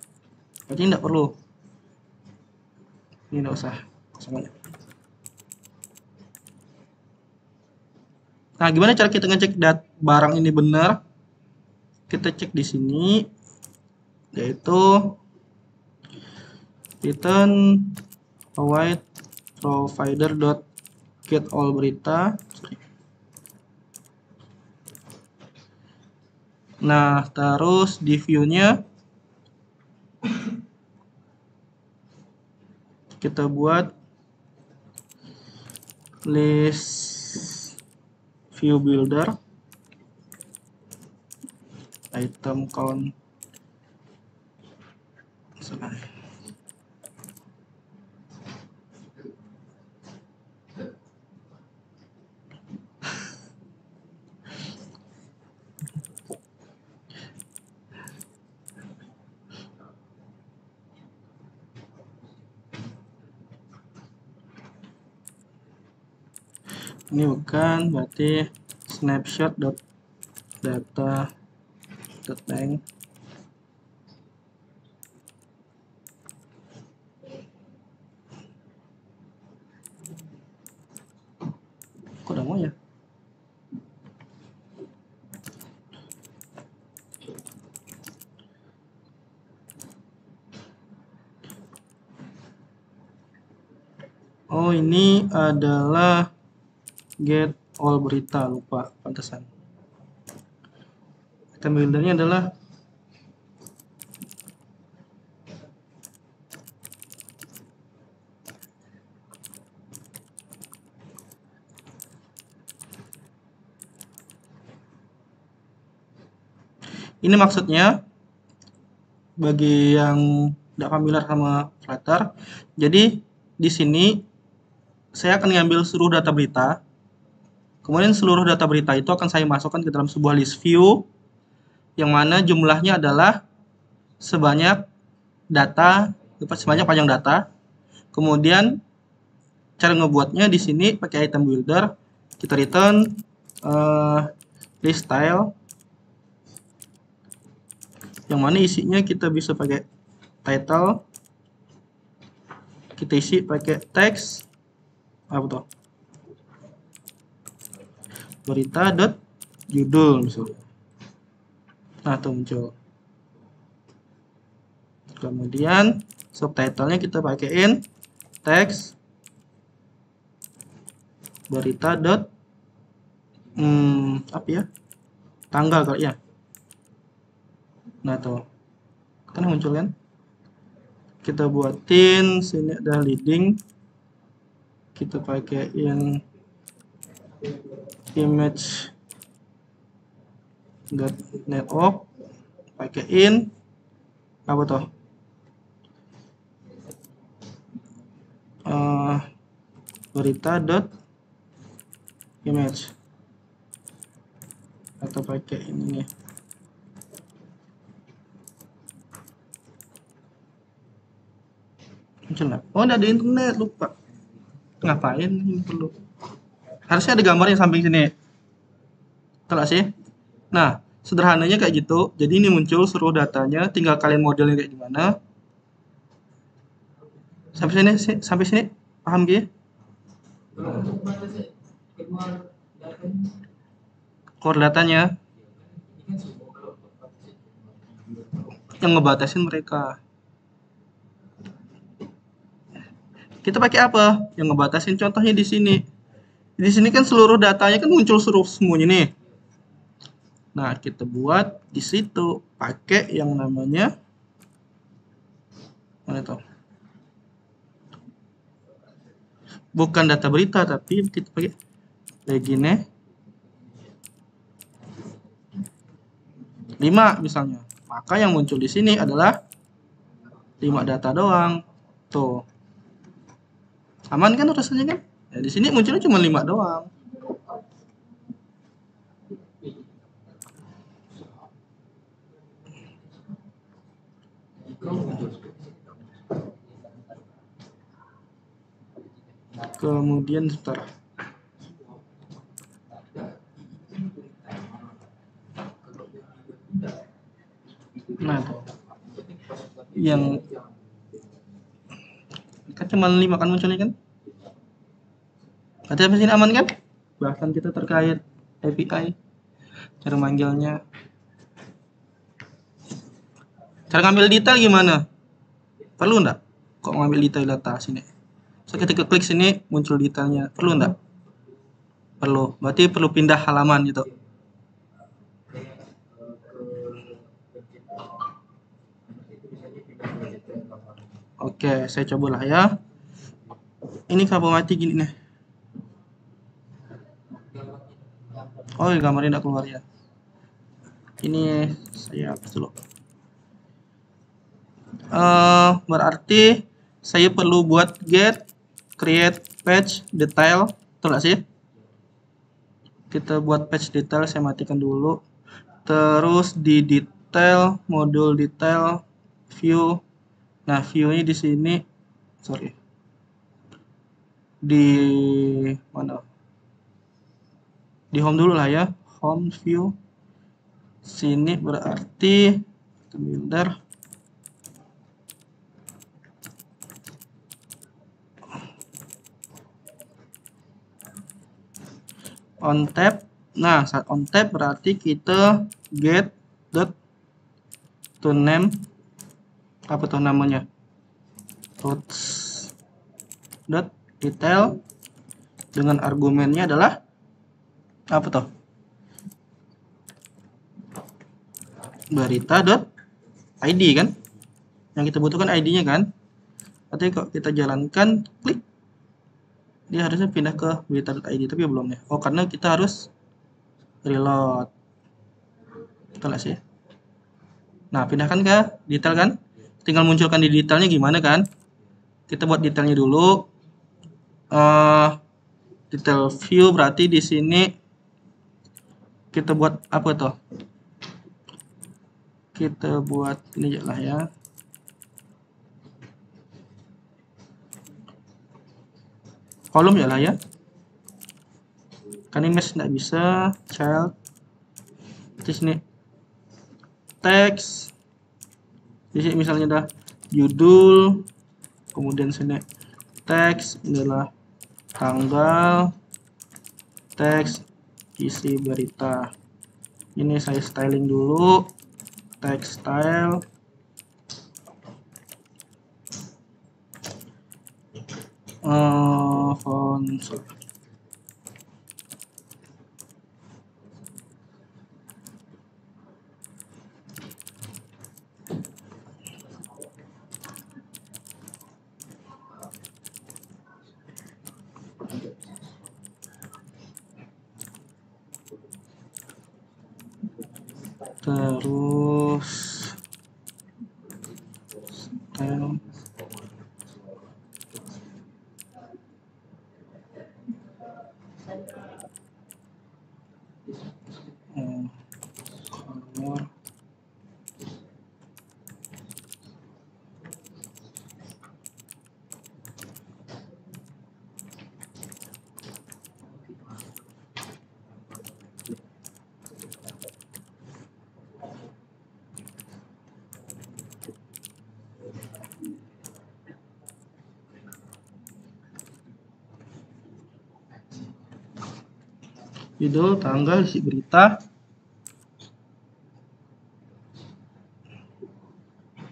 Speaker 1: Berarti tidak perlu, ini tidak usah semuanya. Nah, gimana cara kita ngecek barang ini benar? Kita cek di sini, yaitu return await provider dot get all berita. Nah, terus di view-nya kita buat list view builder item count ini bukan, berarti snapshot data bank. Kok udah mau ya? Oh, ini adalah get all berita, lupa, pantesan. Item buildernya adalah ini, maksudnya bagi yang tidak familiar sama Flutter, jadi di sini saya akan mengambil seluruh data berita, kemudian seluruh data berita itu akan saya masukkan ke dalam sebuah list view yang mana jumlahnya adalah sebanyak panjang data. Kemudian cara ngebuatnya di sini pakai item builder, kita return list style, yang mana isinya kita bisa pakai title, kita isi pakai teks apa tuh, berita dot judul misalnya. Nah tuh muncul. Kemudian subtitlenya kita pakaiin teks berita dot apa ya, tanggal kali ya. Nah tuh kan muncul kan. Kita buatin sini ada leading, kita pakaiin image .netop, pakaiin apa tuh, berita dot image, atau pakai ini nih. Oh, udah ada internet, lupa. Ngapain ini perlu? Harusnya ada gambarnya samping sini. Betul sih? Nah, sederhananya kayak gitu. Jadi ini muncul seluruh datanya, tinggal kalian modelnya kayak gimana. Sampai sini paham gak? Core datanya yang ngebatasin mereka. Kita pakai apa? Yang ngebatasin contohnya di sini. Di sini kan seluruh datanya kan muncul semuanya nih. Nah, kita buat di situ pakai yang namanya mana tuh? Bukan data berita, tapi kita pakai kayak gini. 5 misalnya. Maka yang muncul di sini adalah 5 data doang. Tuh. Aman kan rasanya kan? Ya, di sini munculnya cuma 5 doang. Kemudian sebentar. Nah, tuh. Yang kan cuma 5 kan munculnya kan? Berarti mesin aman kan? Bahkan kita terkait API, cara manggilnya. Cara ngambil detail gimana? Perlu enggak? Kok ngambil detail data sini? So ketika klik sini muncul detailnya. Perlu enggak? Perlu. Berarti perlu pindah halaman gitu. Oke, saya cobalah ya. Ini kabel mati gini nih. Oh, gambarnya enggak keluar ya. Ini saya hapus dulu. Berarti saya perlu buat get create page detail, betul gak sih? Kita buat page detail, saya matikan dulu. Terus di detail, modul detail, view. Nah, view-nya di sini, sorry, di mana? Di home dulu lah ya, home view. Sini berarti builder. On tab. Nah, saat on tab berarti kita get dot to name, apa tuh namanya, routes dot detail, dengan argumennya adalah apa tuh, berita dot id kan, yang kita butuhkan id-nya kan. Berarti kok kita jalankan klik, dia harusnya pindah ke berita.id, tapi belum ya. Oh, karena kita harus reload. Betul sih? Nah, pindahkan ke detail kan. Tinggal munculkan di detailnya gimana kan. Kita buat detailnya dulu. Detail view berarti di sini kita buat apa tuh? Kita buat ini aja lah ya. Kolom ya lah ya. Kan image nggak bisa, child di sini teks, di sini misalnya ada judul, kemudian sini teks adalah tanggal, teks isi berita. Ini saya styling dulu, text style, font. Terus style, color, judul, tanggal, isi berita.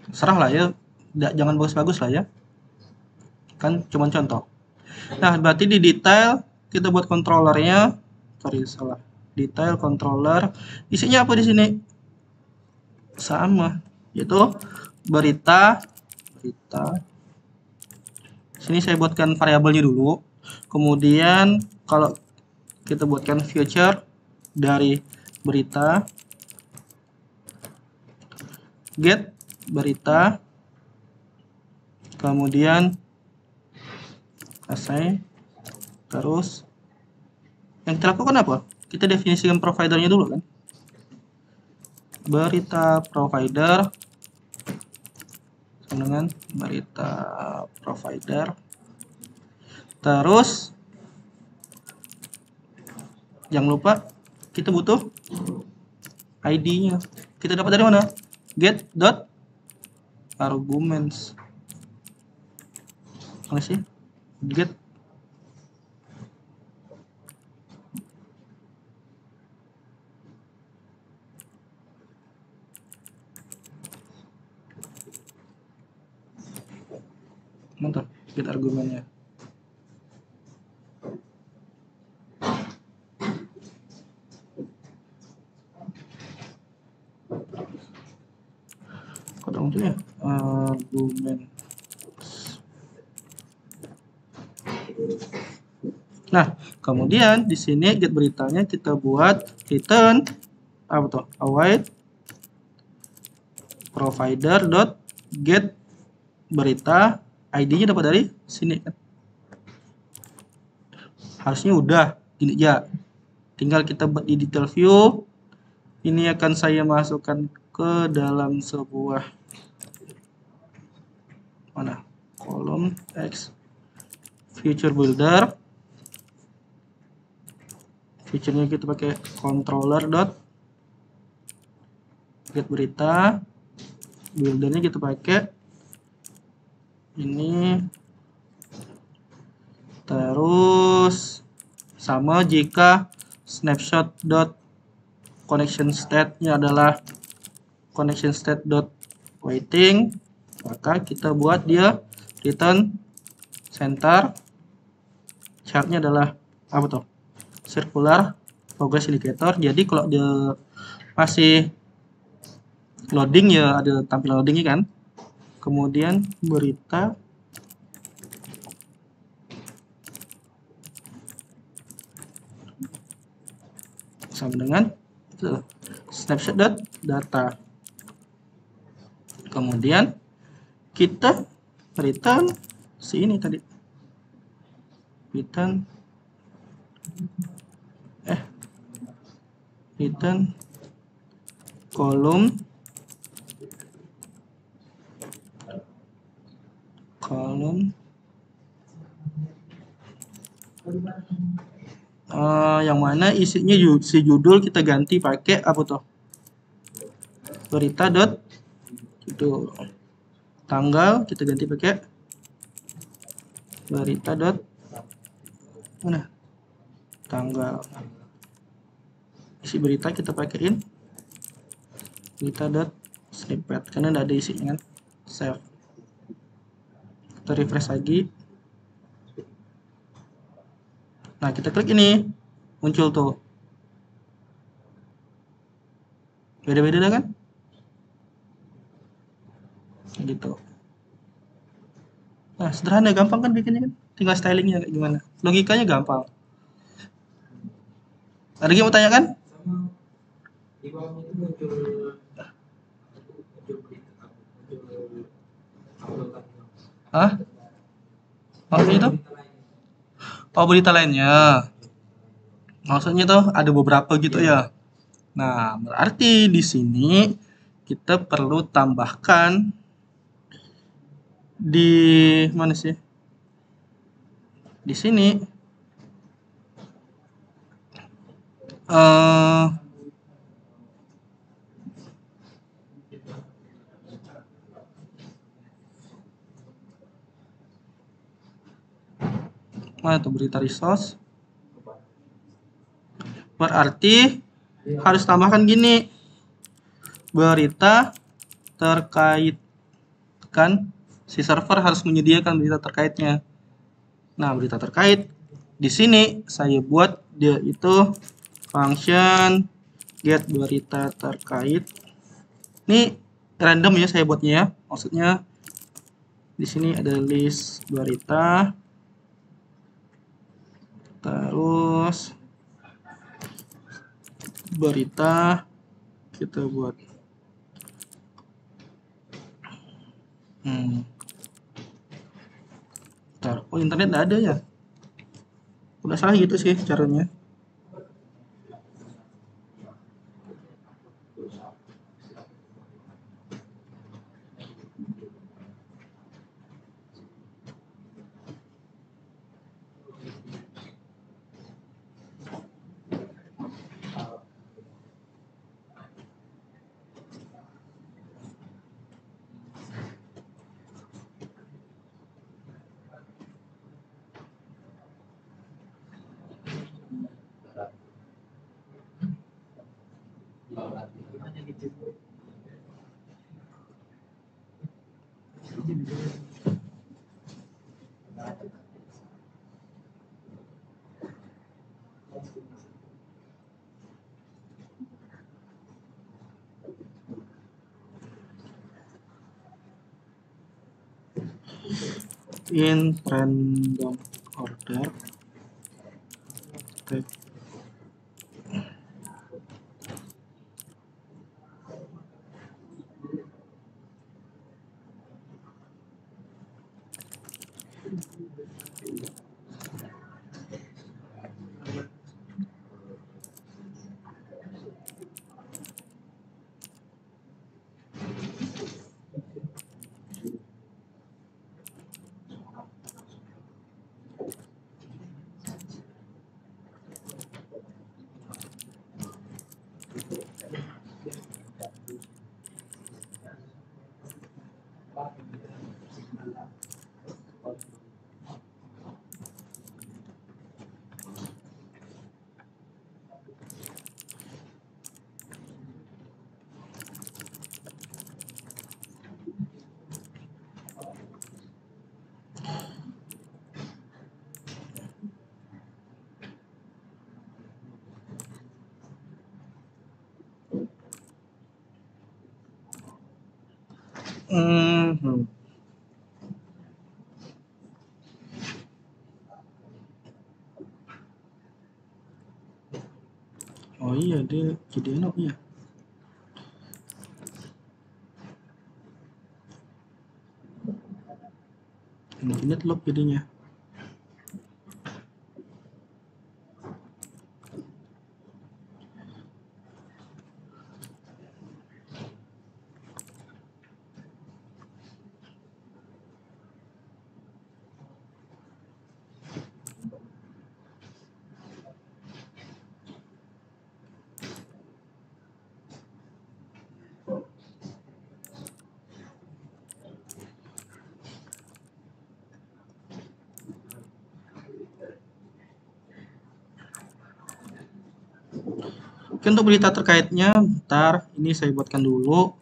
Speaker 1: Serah lah ya, jangan bagus-bagus lah ya, kan cuma contoh. Nah, berarti di detail kita buat controllernya, sorry salah, detail controller, isinya apa di sini? Sama, yaitu berita. Sini saya buatkan variabelnya dulu. Kemudian kalau kita buatkan future dari berita, get berita, kemudian selesai. Terus yang kita lakukan apa? Kita definisikan providernya dulu kan. Berita provider sama dengan berita provider. Terus jangan lupa kita butuh ID-nya. Kita dapat dari mana? Get.arguments. Mana sih? Get mantap, get argumennya. Kodong itu ya, argumen. Nah, kemudian di sini get beritanya kita buat return apa tuh? Await provider dot get berita, ID-nya dapat dari sini kan. Harusnya udah gini ya. Tinggal kita buat di detail view. Ini akan saya masukkan ke dalam sebuah mana? Kolom X feature builder. Feature-nya kita pakai controller dot get berita. Buildernya kita pakai ini. Terus sama jika snapshot dot connection state-nya adalah connection state dot waiting, maka kita buat dia return center. Chart-nya adalah apa tuh? Circular progress indicator. Jadi kalau dia masih loading ya ada tampilan loadingnya kan. Kemudian berita sama dengan snapshot data. Kemudian kita return si ini tadi, return kolom yang mana isinya si judul kita ganti pakai apa tuh? berita dot itu tanggal kita ganti pakai berita dot mana tanggal, isi berita kita pakein berita dot snippet karena tidak ada isinya. Save, kita refresh lagi. Nah kita klik ini muncul tuh beda-beda kan gitu. Nah sederhana, gampang kan bikinnya kan, tinggal stylingnya kayak gimana, logikanya gampang. Ada yang mau tanya kan?
Speaker 2: Sama di bawahnya itu muncul berita, muncul uploadan.
Speaker 1: Hah? Maksudnya itu? Oh berita lainnya. Maksudnya tuh ada beberapa gitu ya. Nah berarti di sini kita perlu tambahkan di mana sih? Di sini mana tuh berita resource? Berarti harus tambahkan gini, berita terkait kan, si server harus menyediakan berita terkaitnya. Nah berita terkait di sini saya buat dia itu function get berita terkait. Ini random ya saya buatnya ya, maksudnya di sini ada list berita, terus berita kita buat Bentar. Oh internet nggak ada ya, udah salah gitu sih caranya. In random order type Oh iya dia jadi enak ya. Infinite loop jadinya. Oke, untuk berita terkaitnya, bentar, ini saya buatkan dulu.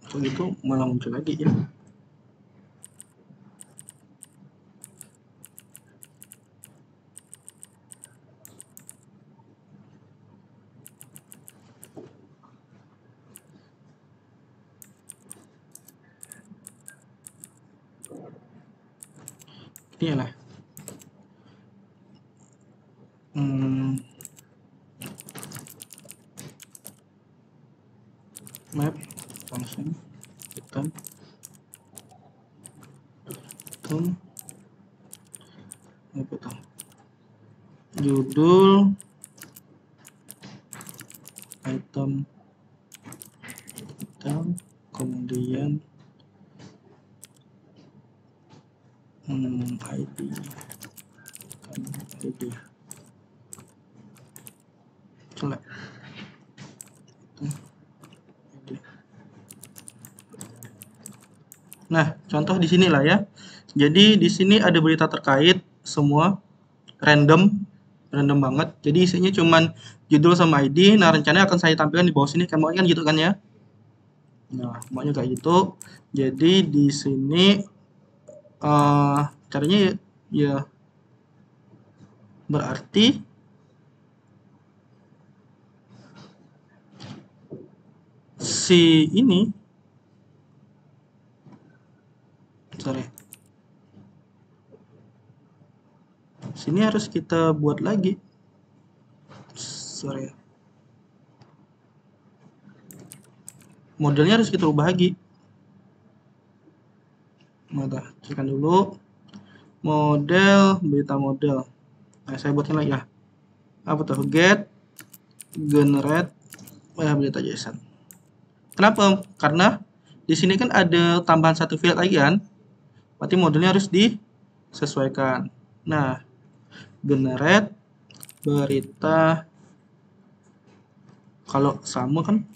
Speaker 1: Kalau gitu malah muncul lagi ya. Ini lah. Map function item apa tuh, judul item kemudian ID select Nah, contoh di sini lah ya. Jadi di sini ada berita terkait semua random banget. Jadi isinya cuman judul sama ID. Nah, rencananya akan saya tampilkan di bawah sini. Kan maunya kan gitu kan ya. Nah, maunya kayak gitu. Jadi di sini caranya ya berarti si ini sini harus kita buat lagi. Modelnya harus kita ubah lagi. Nah, cekkan dulu model, berita model. Nah, saya buatkan lagi ya. Apa tuh? Get generate berita JSON. Kenapa? Karena di sini kan ada tambahan satu field lagi kan. Berarti modelnya harus disesuaikan. Nah, generate berita, kalau sama kan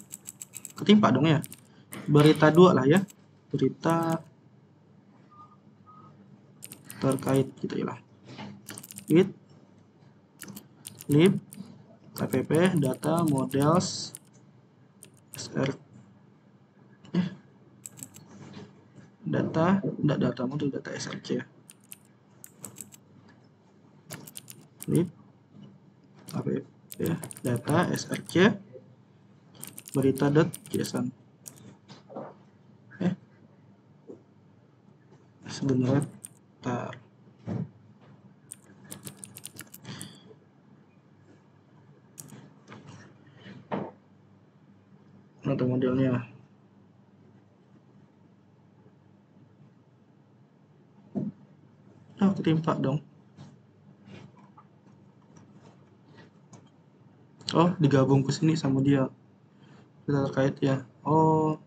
Speaker 1: ketimpa dong ya. Berita 2 lah ya. Berita terkait gitu ya lah. With lib kpp data models sr data model data src ya. Lib kpp data src berita.json sebenarnya untuk modelnya. Ketimpa dong. Oh, digabung ke sini sama dia. Kita terkait ya. Oh.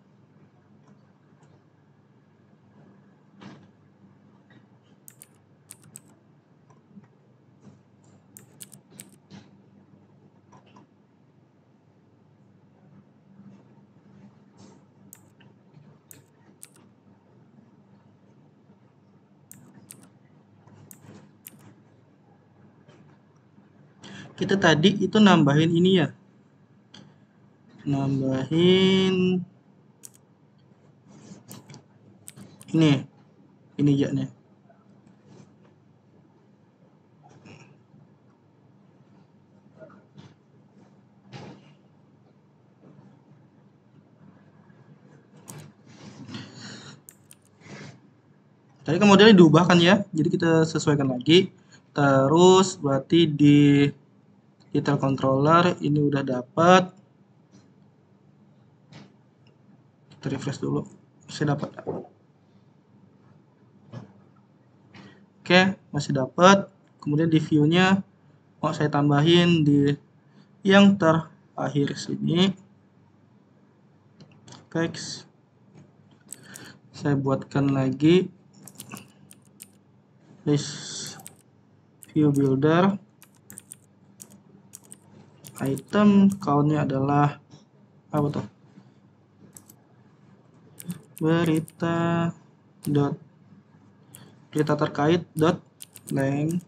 Speaker 1: Kita tadi itu nambahin ini ya. Nambahin ini jaknya. Tadi kan modelnya diubah kan ya. Jadi kita sesuaikan lagi. Terus berarti di detail controller ini udah dapat. Kita refresh dulu. Saya dapat. Oke, masih dapat. Kemudian di view-nya mau saya tambahin di yang terakhir sini. Text. Saya buatkan lagi list view builder. Item count-nya adalah apa tuh? Berita dot Cerita terkait dot length.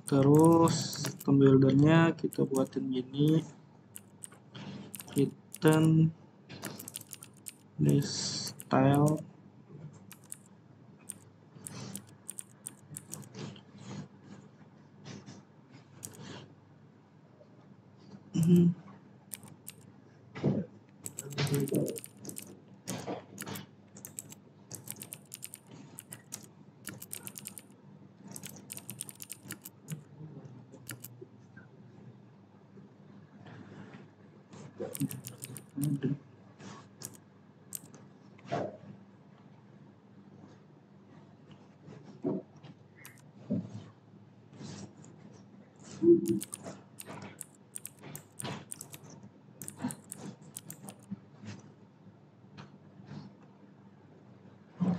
Speaker 1: Terus sistem buildernya kita buatin gini, return list style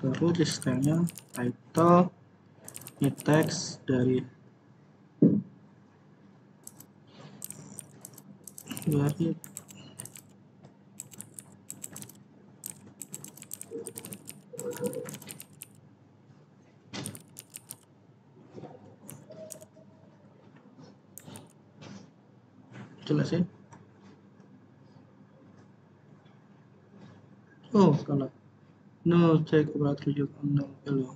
Speaker 1: terus di stylenya title, ini teks dari jelas ya. Oh salah, no check about reject unknown value.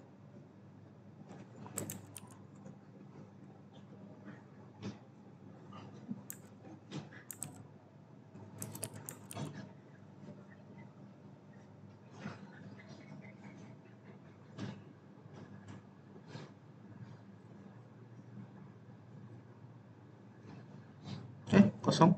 Speaker 1: Kosong.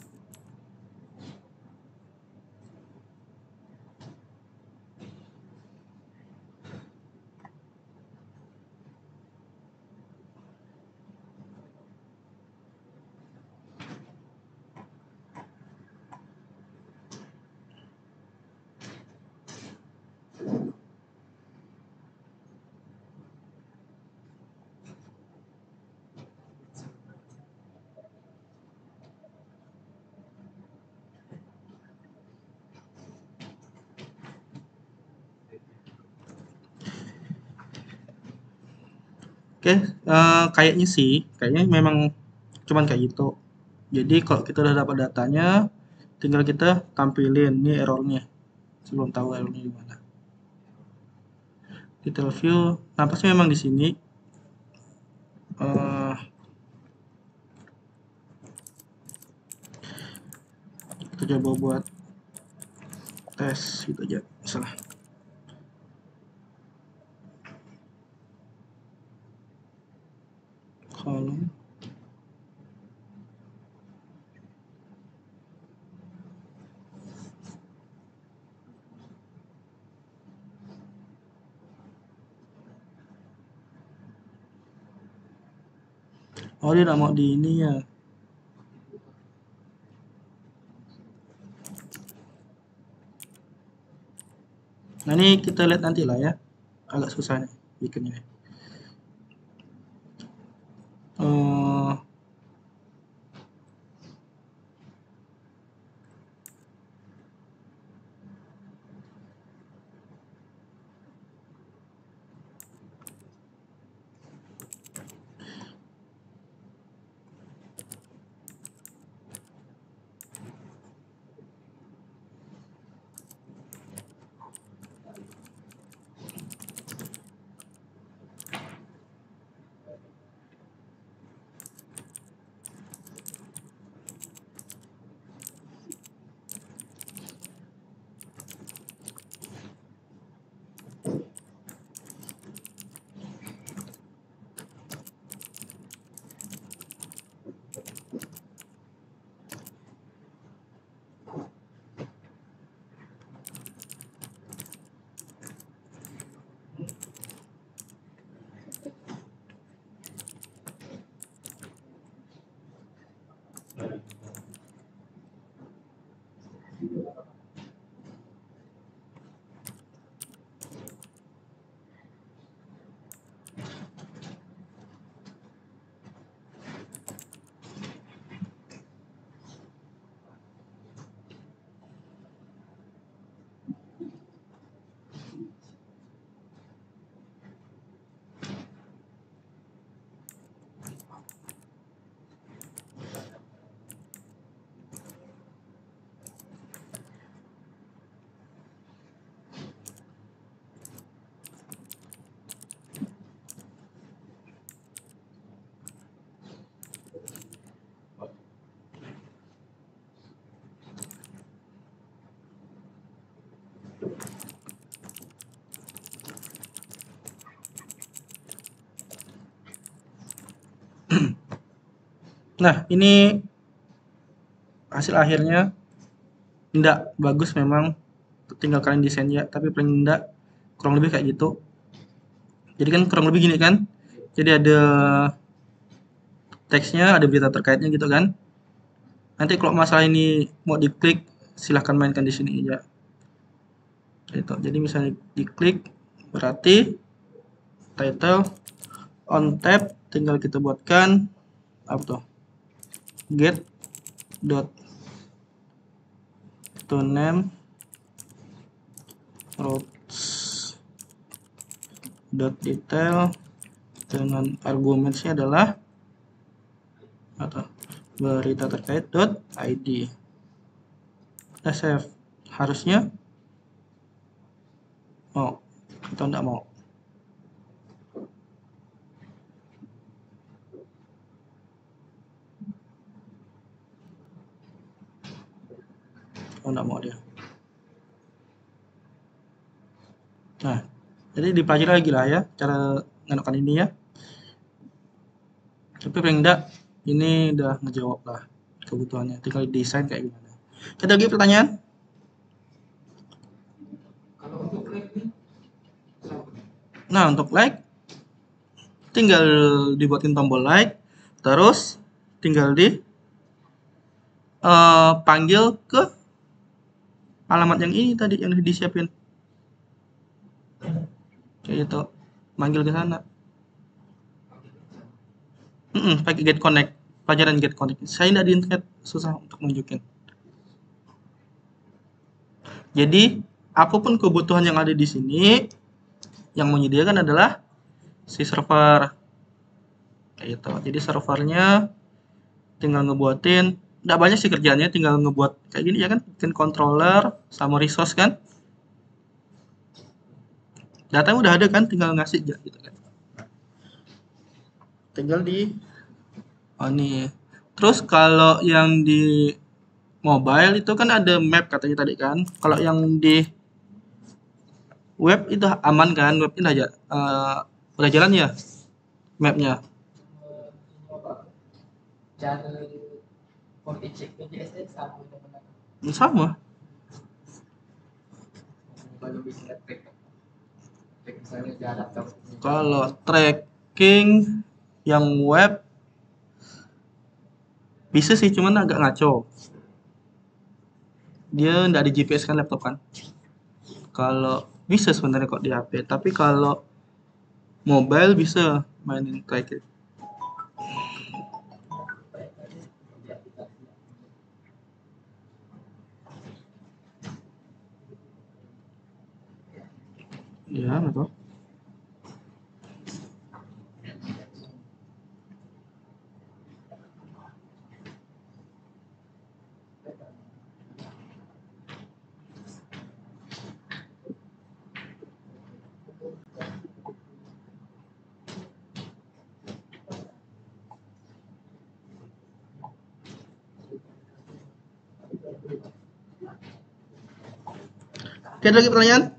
Speaker 1: Oke, kayaknya memang cuman kayak gitu. Jadi kalau kita udah dapat datanya, tinggal kita tampilin nih errornya. Sebelum tahu errornya di mana. Detail view, nampaknya memang di sini. Kita coba buat tes gitu aja, salah. Kolom. Oh dia nggak mau di ini ya. Nah ini kita lihat nanti lah ya. Agak susah nih bikinnya. Nah, ini hasil akhirnya tidak bagus memang, tinggal kalian desain ya, tapi paling tidak kurang lebih kayak gitu. Jadi kan kurang lebih gini kan, jadi ada teksnya, ada berita terkaitnya gitu kan. Nanti kalau masalah ini mau diklik, silahkan mainkan di sini ya. Gitu. Jadi misalnya diklik, berarti title on tab, tinggal kita buatkan apa tuh, get dot to name routes dot detail dengan argumennya adalah atau berita terkait dot id. Kita save. Harusnya atau enggak mau. Enggak mau dia. Nah, jadi dipelajari lagi lah ya cara menggunakan ini ya. Tapi paling enggak ini udah ngejawab lah kebutuhannya. Tinggal desain kayak gimana. Ada lagi pertanyaan?
Speaker 2: Kalau untuk like nih,
Speaker 1: Nah, untuk like tinggal dibuatin tombol like, terus tinggal di panggil ke alamat yang ini tadi yang udah disiapin. Kayak gitu. Manggil ke sana. Pakai get connect. Pelajaran get connect. Saya tidak di internet, susah untuk nunjukin. Jadi, apapun kebutuhan yang ada di sini, yang menyediakan adalah si server. Kayak gitu. Jadi servernya tinggal ngebuatin, nggak banyak sih kerjaannya, tinggal ngebuat kayak gini ya kan, bikin controller sama resource kan. Datanya udah ada kan, tinggal ngasih aja gitu kan. Tinggal di nih. Terus kalau yang di mobile itu kan ada map katanya tadi kan. Kalau yang di web itu aman kan? Web ini aja udah jalan ya mapnya.
Speaker 2: apa? Cara for dicek ke JSN sama dengan
Speaker 1: Sama.
Speaker 2: kalau bisa track misalnya jarak kalau
Speaker 1: Kalau tracking yang web bisa sih, cuman agak ngaco. Dia nggak di GPS kan laptop kan. Kalau bisa sebenarnya kok di HP, tapi kalau mobile bisa mainin tracking. Ya, betul. Oke, ada lagi pertanyaan?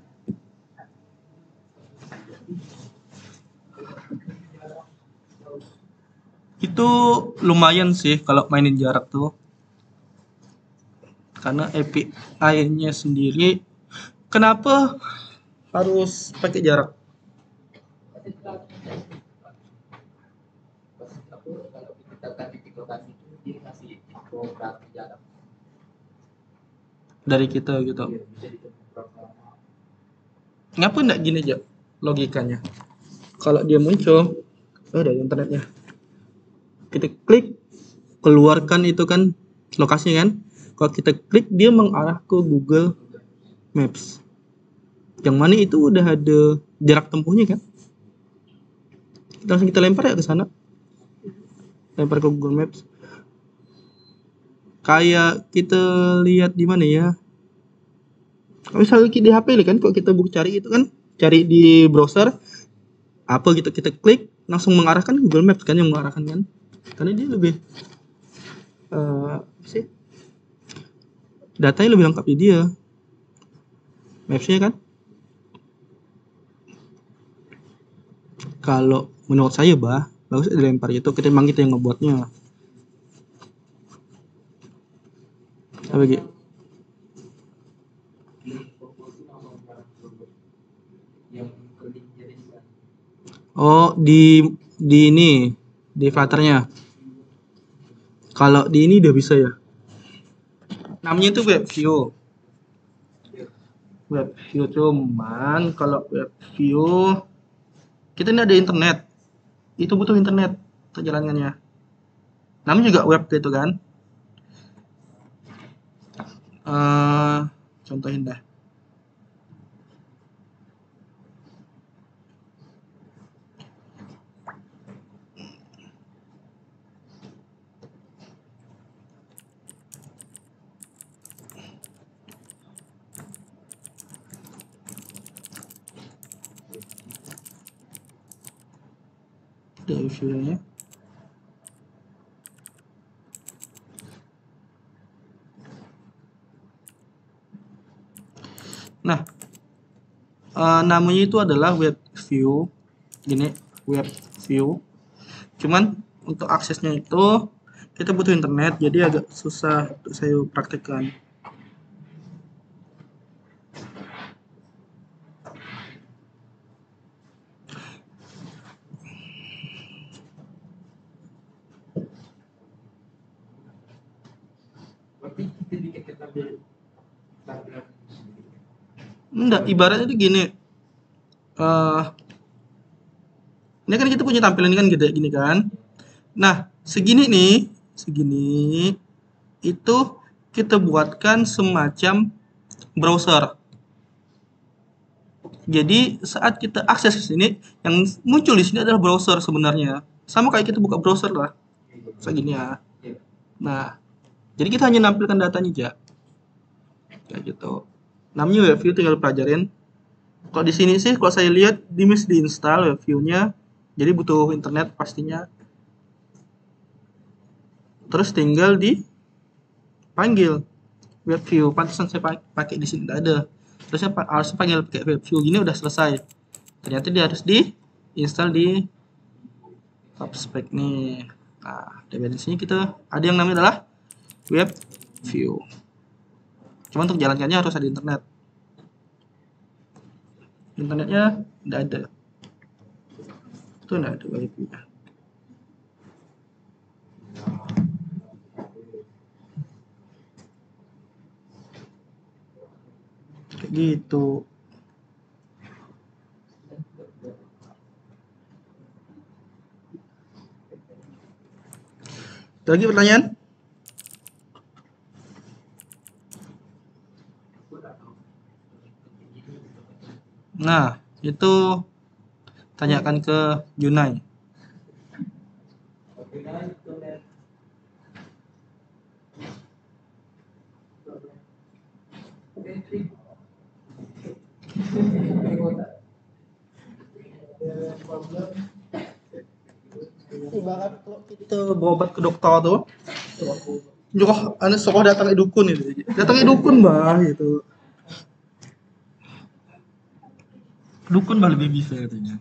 Speaker 1: Itu lumayan sih kalau mainin jarak tuh. Karena API-nya sendiri, kenapa harus pakai jarak?
Speaker 2: kalau kita tadi di lokasi itu dia ngasih info berapa jarak
Speaker 1: Dari kita gitu.
Speaker 2: bisa ditemu berapa
Speaker 1: Ngapa enggak gini aja logikanya? Kalau dia muncul, dari internetnya. Kita klik, keluarkan itu kan lokasinya kan. Kalau kita klik, dia mengarah ke Google Maps. Yang mana itu udah ada jarak tempuhnya kan. Langsung kita lempar ya ke sana. Lempar ke Google Maps. Kayak kita lihat di mana ya. Misalnya di HP kan, kalau kita cari itu kan, cari di browser apa gitu, kita klik langsung mengarahkan Google Maps kan, yang mengarahkan kan. Karena dia lebih sih datanya lebih lengkap di dia Maps-nya kan. Kalau menurut saya bagus dilempar itu ketimbang kita yang ngebuatnya. bagi.
Speaker 2: yang penting jadi
Speaker 1: Oh, di ini di Flutternya. Kalau di ini udah bisa ya. Namanya itu web view. Web view cuman kalau web view kita ini ada internet. Itu butuh internet perjalanannya. Namanya juga web gitu kan. Contohin dah. Dari view-nya. Nah, namanya itu adalah web view. Gini, web view. Cuman untuk aksesnya itu kita butuh internet, jadi agak susah untuk saya praktekkan.
Speaker 2: berarti kita bikin kita tampilan
Speaker 1: Enggak, ibaratnya itu gini. eh ini kan kita punya tampilan ini kan gede gini kan. Nah, segini nih, segini itu kita buatkan semacam browser. Jadi saat kita akses ke sini, yang muncul di sini adalah browser sebenarnya. Sama kayak kita buka browser lah, segini ya. Nah, jadi kita hanya nampilkan datanya aja, kayak gitu. Namanya WebView, tinggal pelajarin. Kalau di sini sih, kalau saya lihat di miss diinstal WebView-nya, jadi butuh internet pastinya. Terus tinggal dipanggil WebView. Pantesan saya pakai di sini tidak ada. Terusnya harus panggil pakai WebView gini udah selesai. Ternyata dia harus diinstal di Subspec nih. Nah, dari sini kita ada yang namanya adalah WebView. Cuma untuk jalankannya harus ada internet. Internetnya tidak ada. Itu tidak ada WebView-nya. Kayak gitu. Ada lagi pertanyaan? Nah, itu tanyakan ke Junai. Ibarat kalau kita berobat ke dokter tuh, jokoh anu sokoh datang ke dukun itu. Datang ke dukun bah gitu. Dukun bah lebih bisa katanya.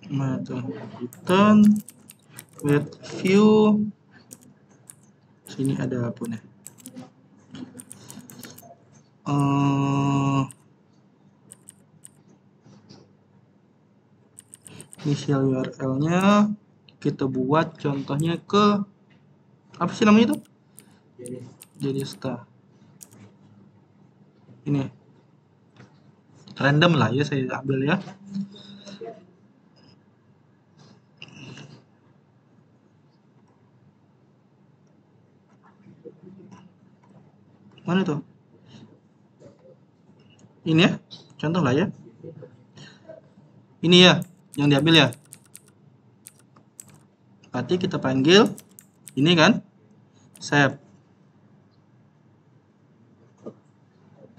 Speaker 1: Mana tuh? Return with view. Sini ada apa nih? Initial URL-nya kita buat contohnya ke apa sih namanya itu? Jadi star. Ini random lah ya, saya ambil ya. Mana tuh? Ini ya, contoh lah ya. Ini ya, yang diambil ya. Berarti kita panggil ini kan, save.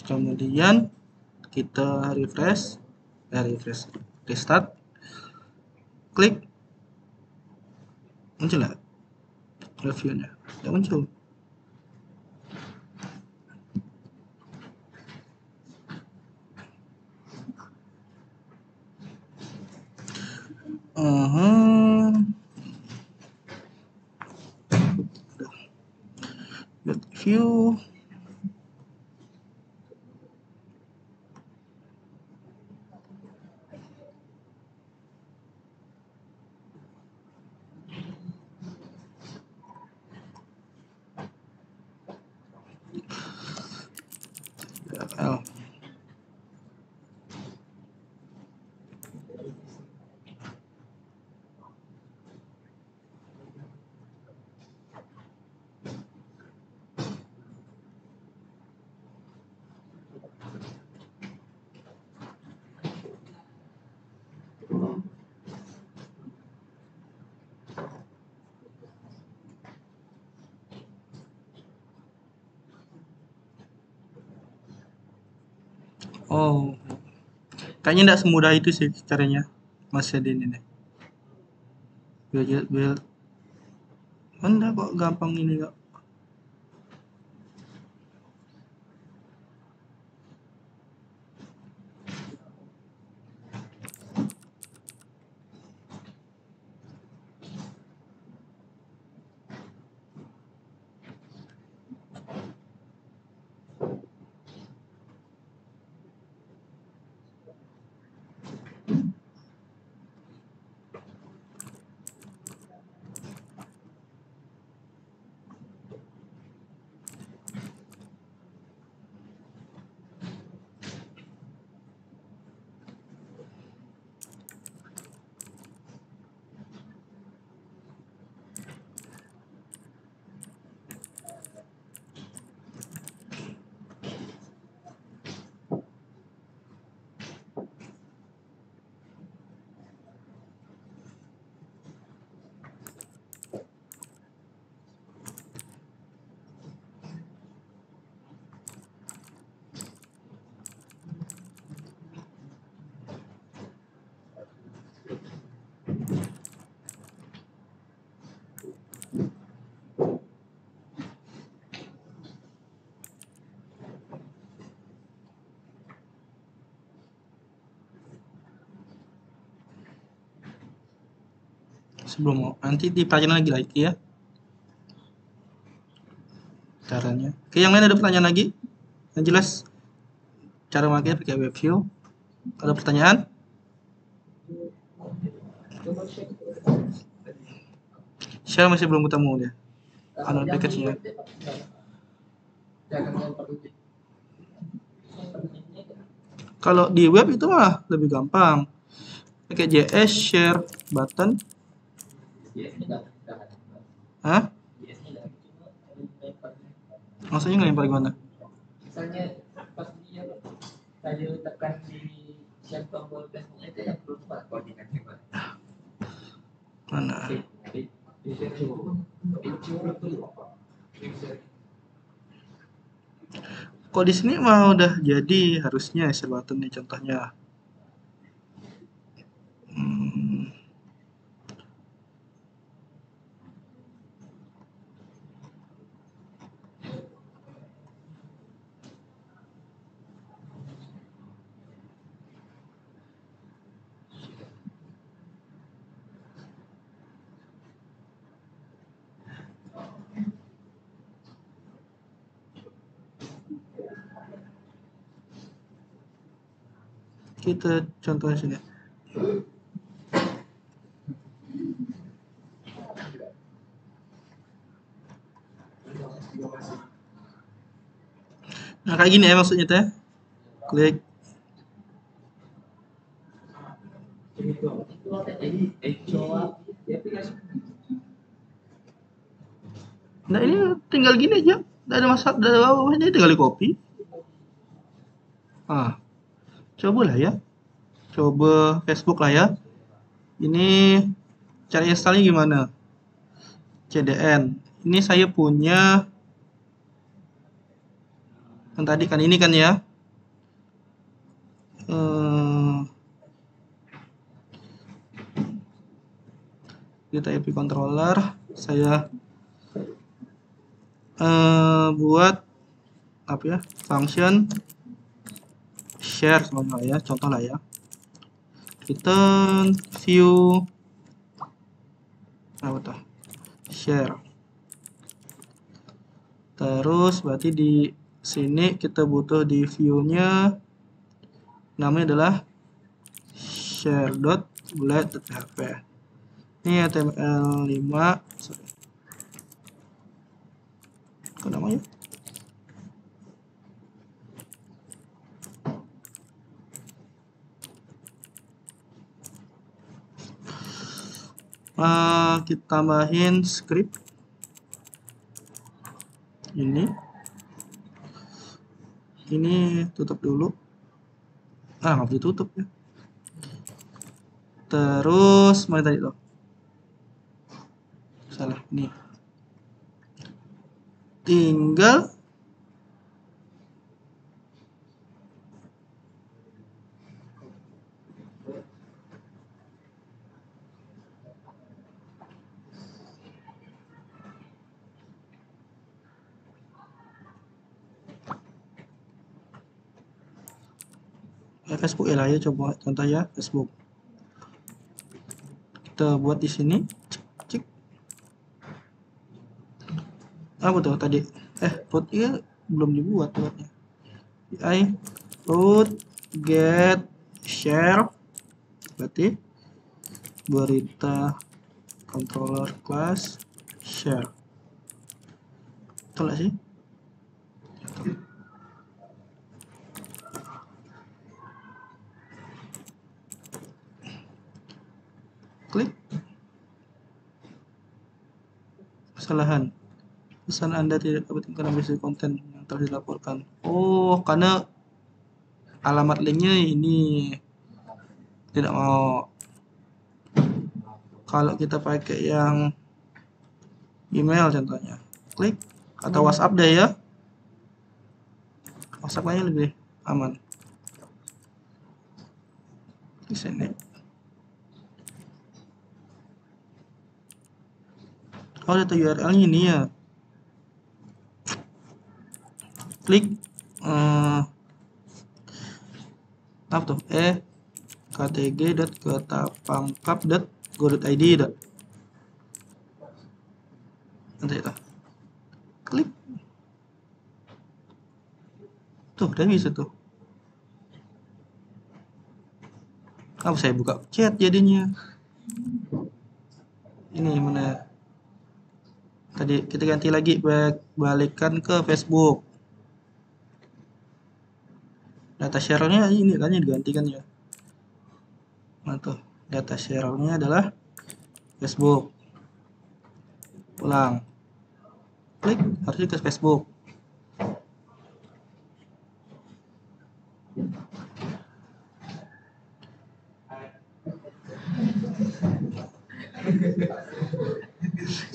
Speaker 1: Kemudian kita refresh, restart, klik, muncul nggak reviewnya? Nggak muncul. View. URL. Oh, kayaknya tidak semudah itu sih caranya, Mas Yadin ini. Build. Anda kok gampang ini kok. Sebelum nanti dipelajari lagi ya caranya. Oke, yang lain ada pertanyaan lagi? Yang jelas cara pakai web view. Ada pertanyaan? Share masih belum ketemu dia. Anu package-nya. Kalau di web itu mah lebih gampang. Pakai JS share button. Hah? Maksudnya ngelempar gimana?
Speaker 2: Misalnya pas dia tadi tekan di yang tombol Facebook itu yang belum pak koordinatnya pak.
Speaker 1: Mana? Kok di sini mah udah jadi harusnya share button nih contohnya. Kita contohnya sini. Nah, kayak gini ya maksudnya teh. Klik. Nah, ini tinggal gini aja. Tidak ada masalah, tidak ada apa-apa. Ini tinggal di copy. Ah, cobalah ya. Coba Facebook lah ya. Ini cara installnya gimana? CDN. Ini saya punya yang tadi kan ini kan ya. Kita IP controller. Saya buat apa ya? Function share sama ya. Contoh lah ya. Return view apa tuh? Share. Terus berarti di sini kita butuh di view-nya namanya adalah share.blade.php. Ini HTML5. Apa namanya? Kita tambahin script ini tutup dulu. Nggak ditutup ya. Terus mana tadi loh? Salah nih. Tinggal Facebook ya lah ya, coba contoh ya Facebook. Kita buat di sini. Cek. Apa tuh tadi? Root ya belum dibuat buatnya. Root get share berarti berita controller class share. Betul gak sih? Klik. Kesalahan. Pesan Anda tidak dapat karena basic konten yang telah dilaporkan. Oh, karena alamat linknya ini tidak mau. Kalau kita pakai yang email contohnya, klik atau WhatsApp deh ya. WhatsApp aja lebih aman. Di sini. Oh, data URL-nya ini ya. Klik apa tuh? ktg.ketapangkap.go.id. Nanti itu. Klik. Tuh, udah bisa tuh. Apa saya buka chat jadinya? Ini mana? Tadi kita ganti lagi, balikkan ke Facebook. Data share-nya ini kan yang digantikan ya. Nah tuh, data share-nya adalah Facebook. Ulang. Klik, harusnya ke Facebook.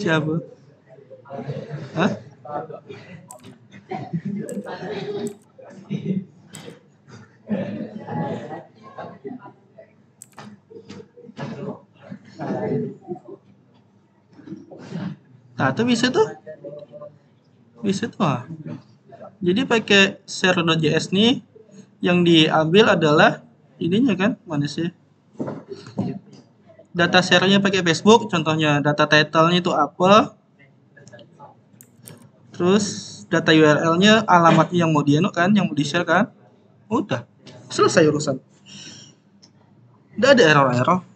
Speaker 1: Siapa? Hah? Nah, itu bisa tuh. Bisa tuh. Jadi pakai share.js nih yang diambil adalah ininya kan, mana sih? Data share-nya pakai Facebook, contohnya data title-nya itu apa? Terus data URL-nya alamatnya yang mau di-anu kan, yang mau di-share kan? Udah, selesai urusan. Tidak ada error-error.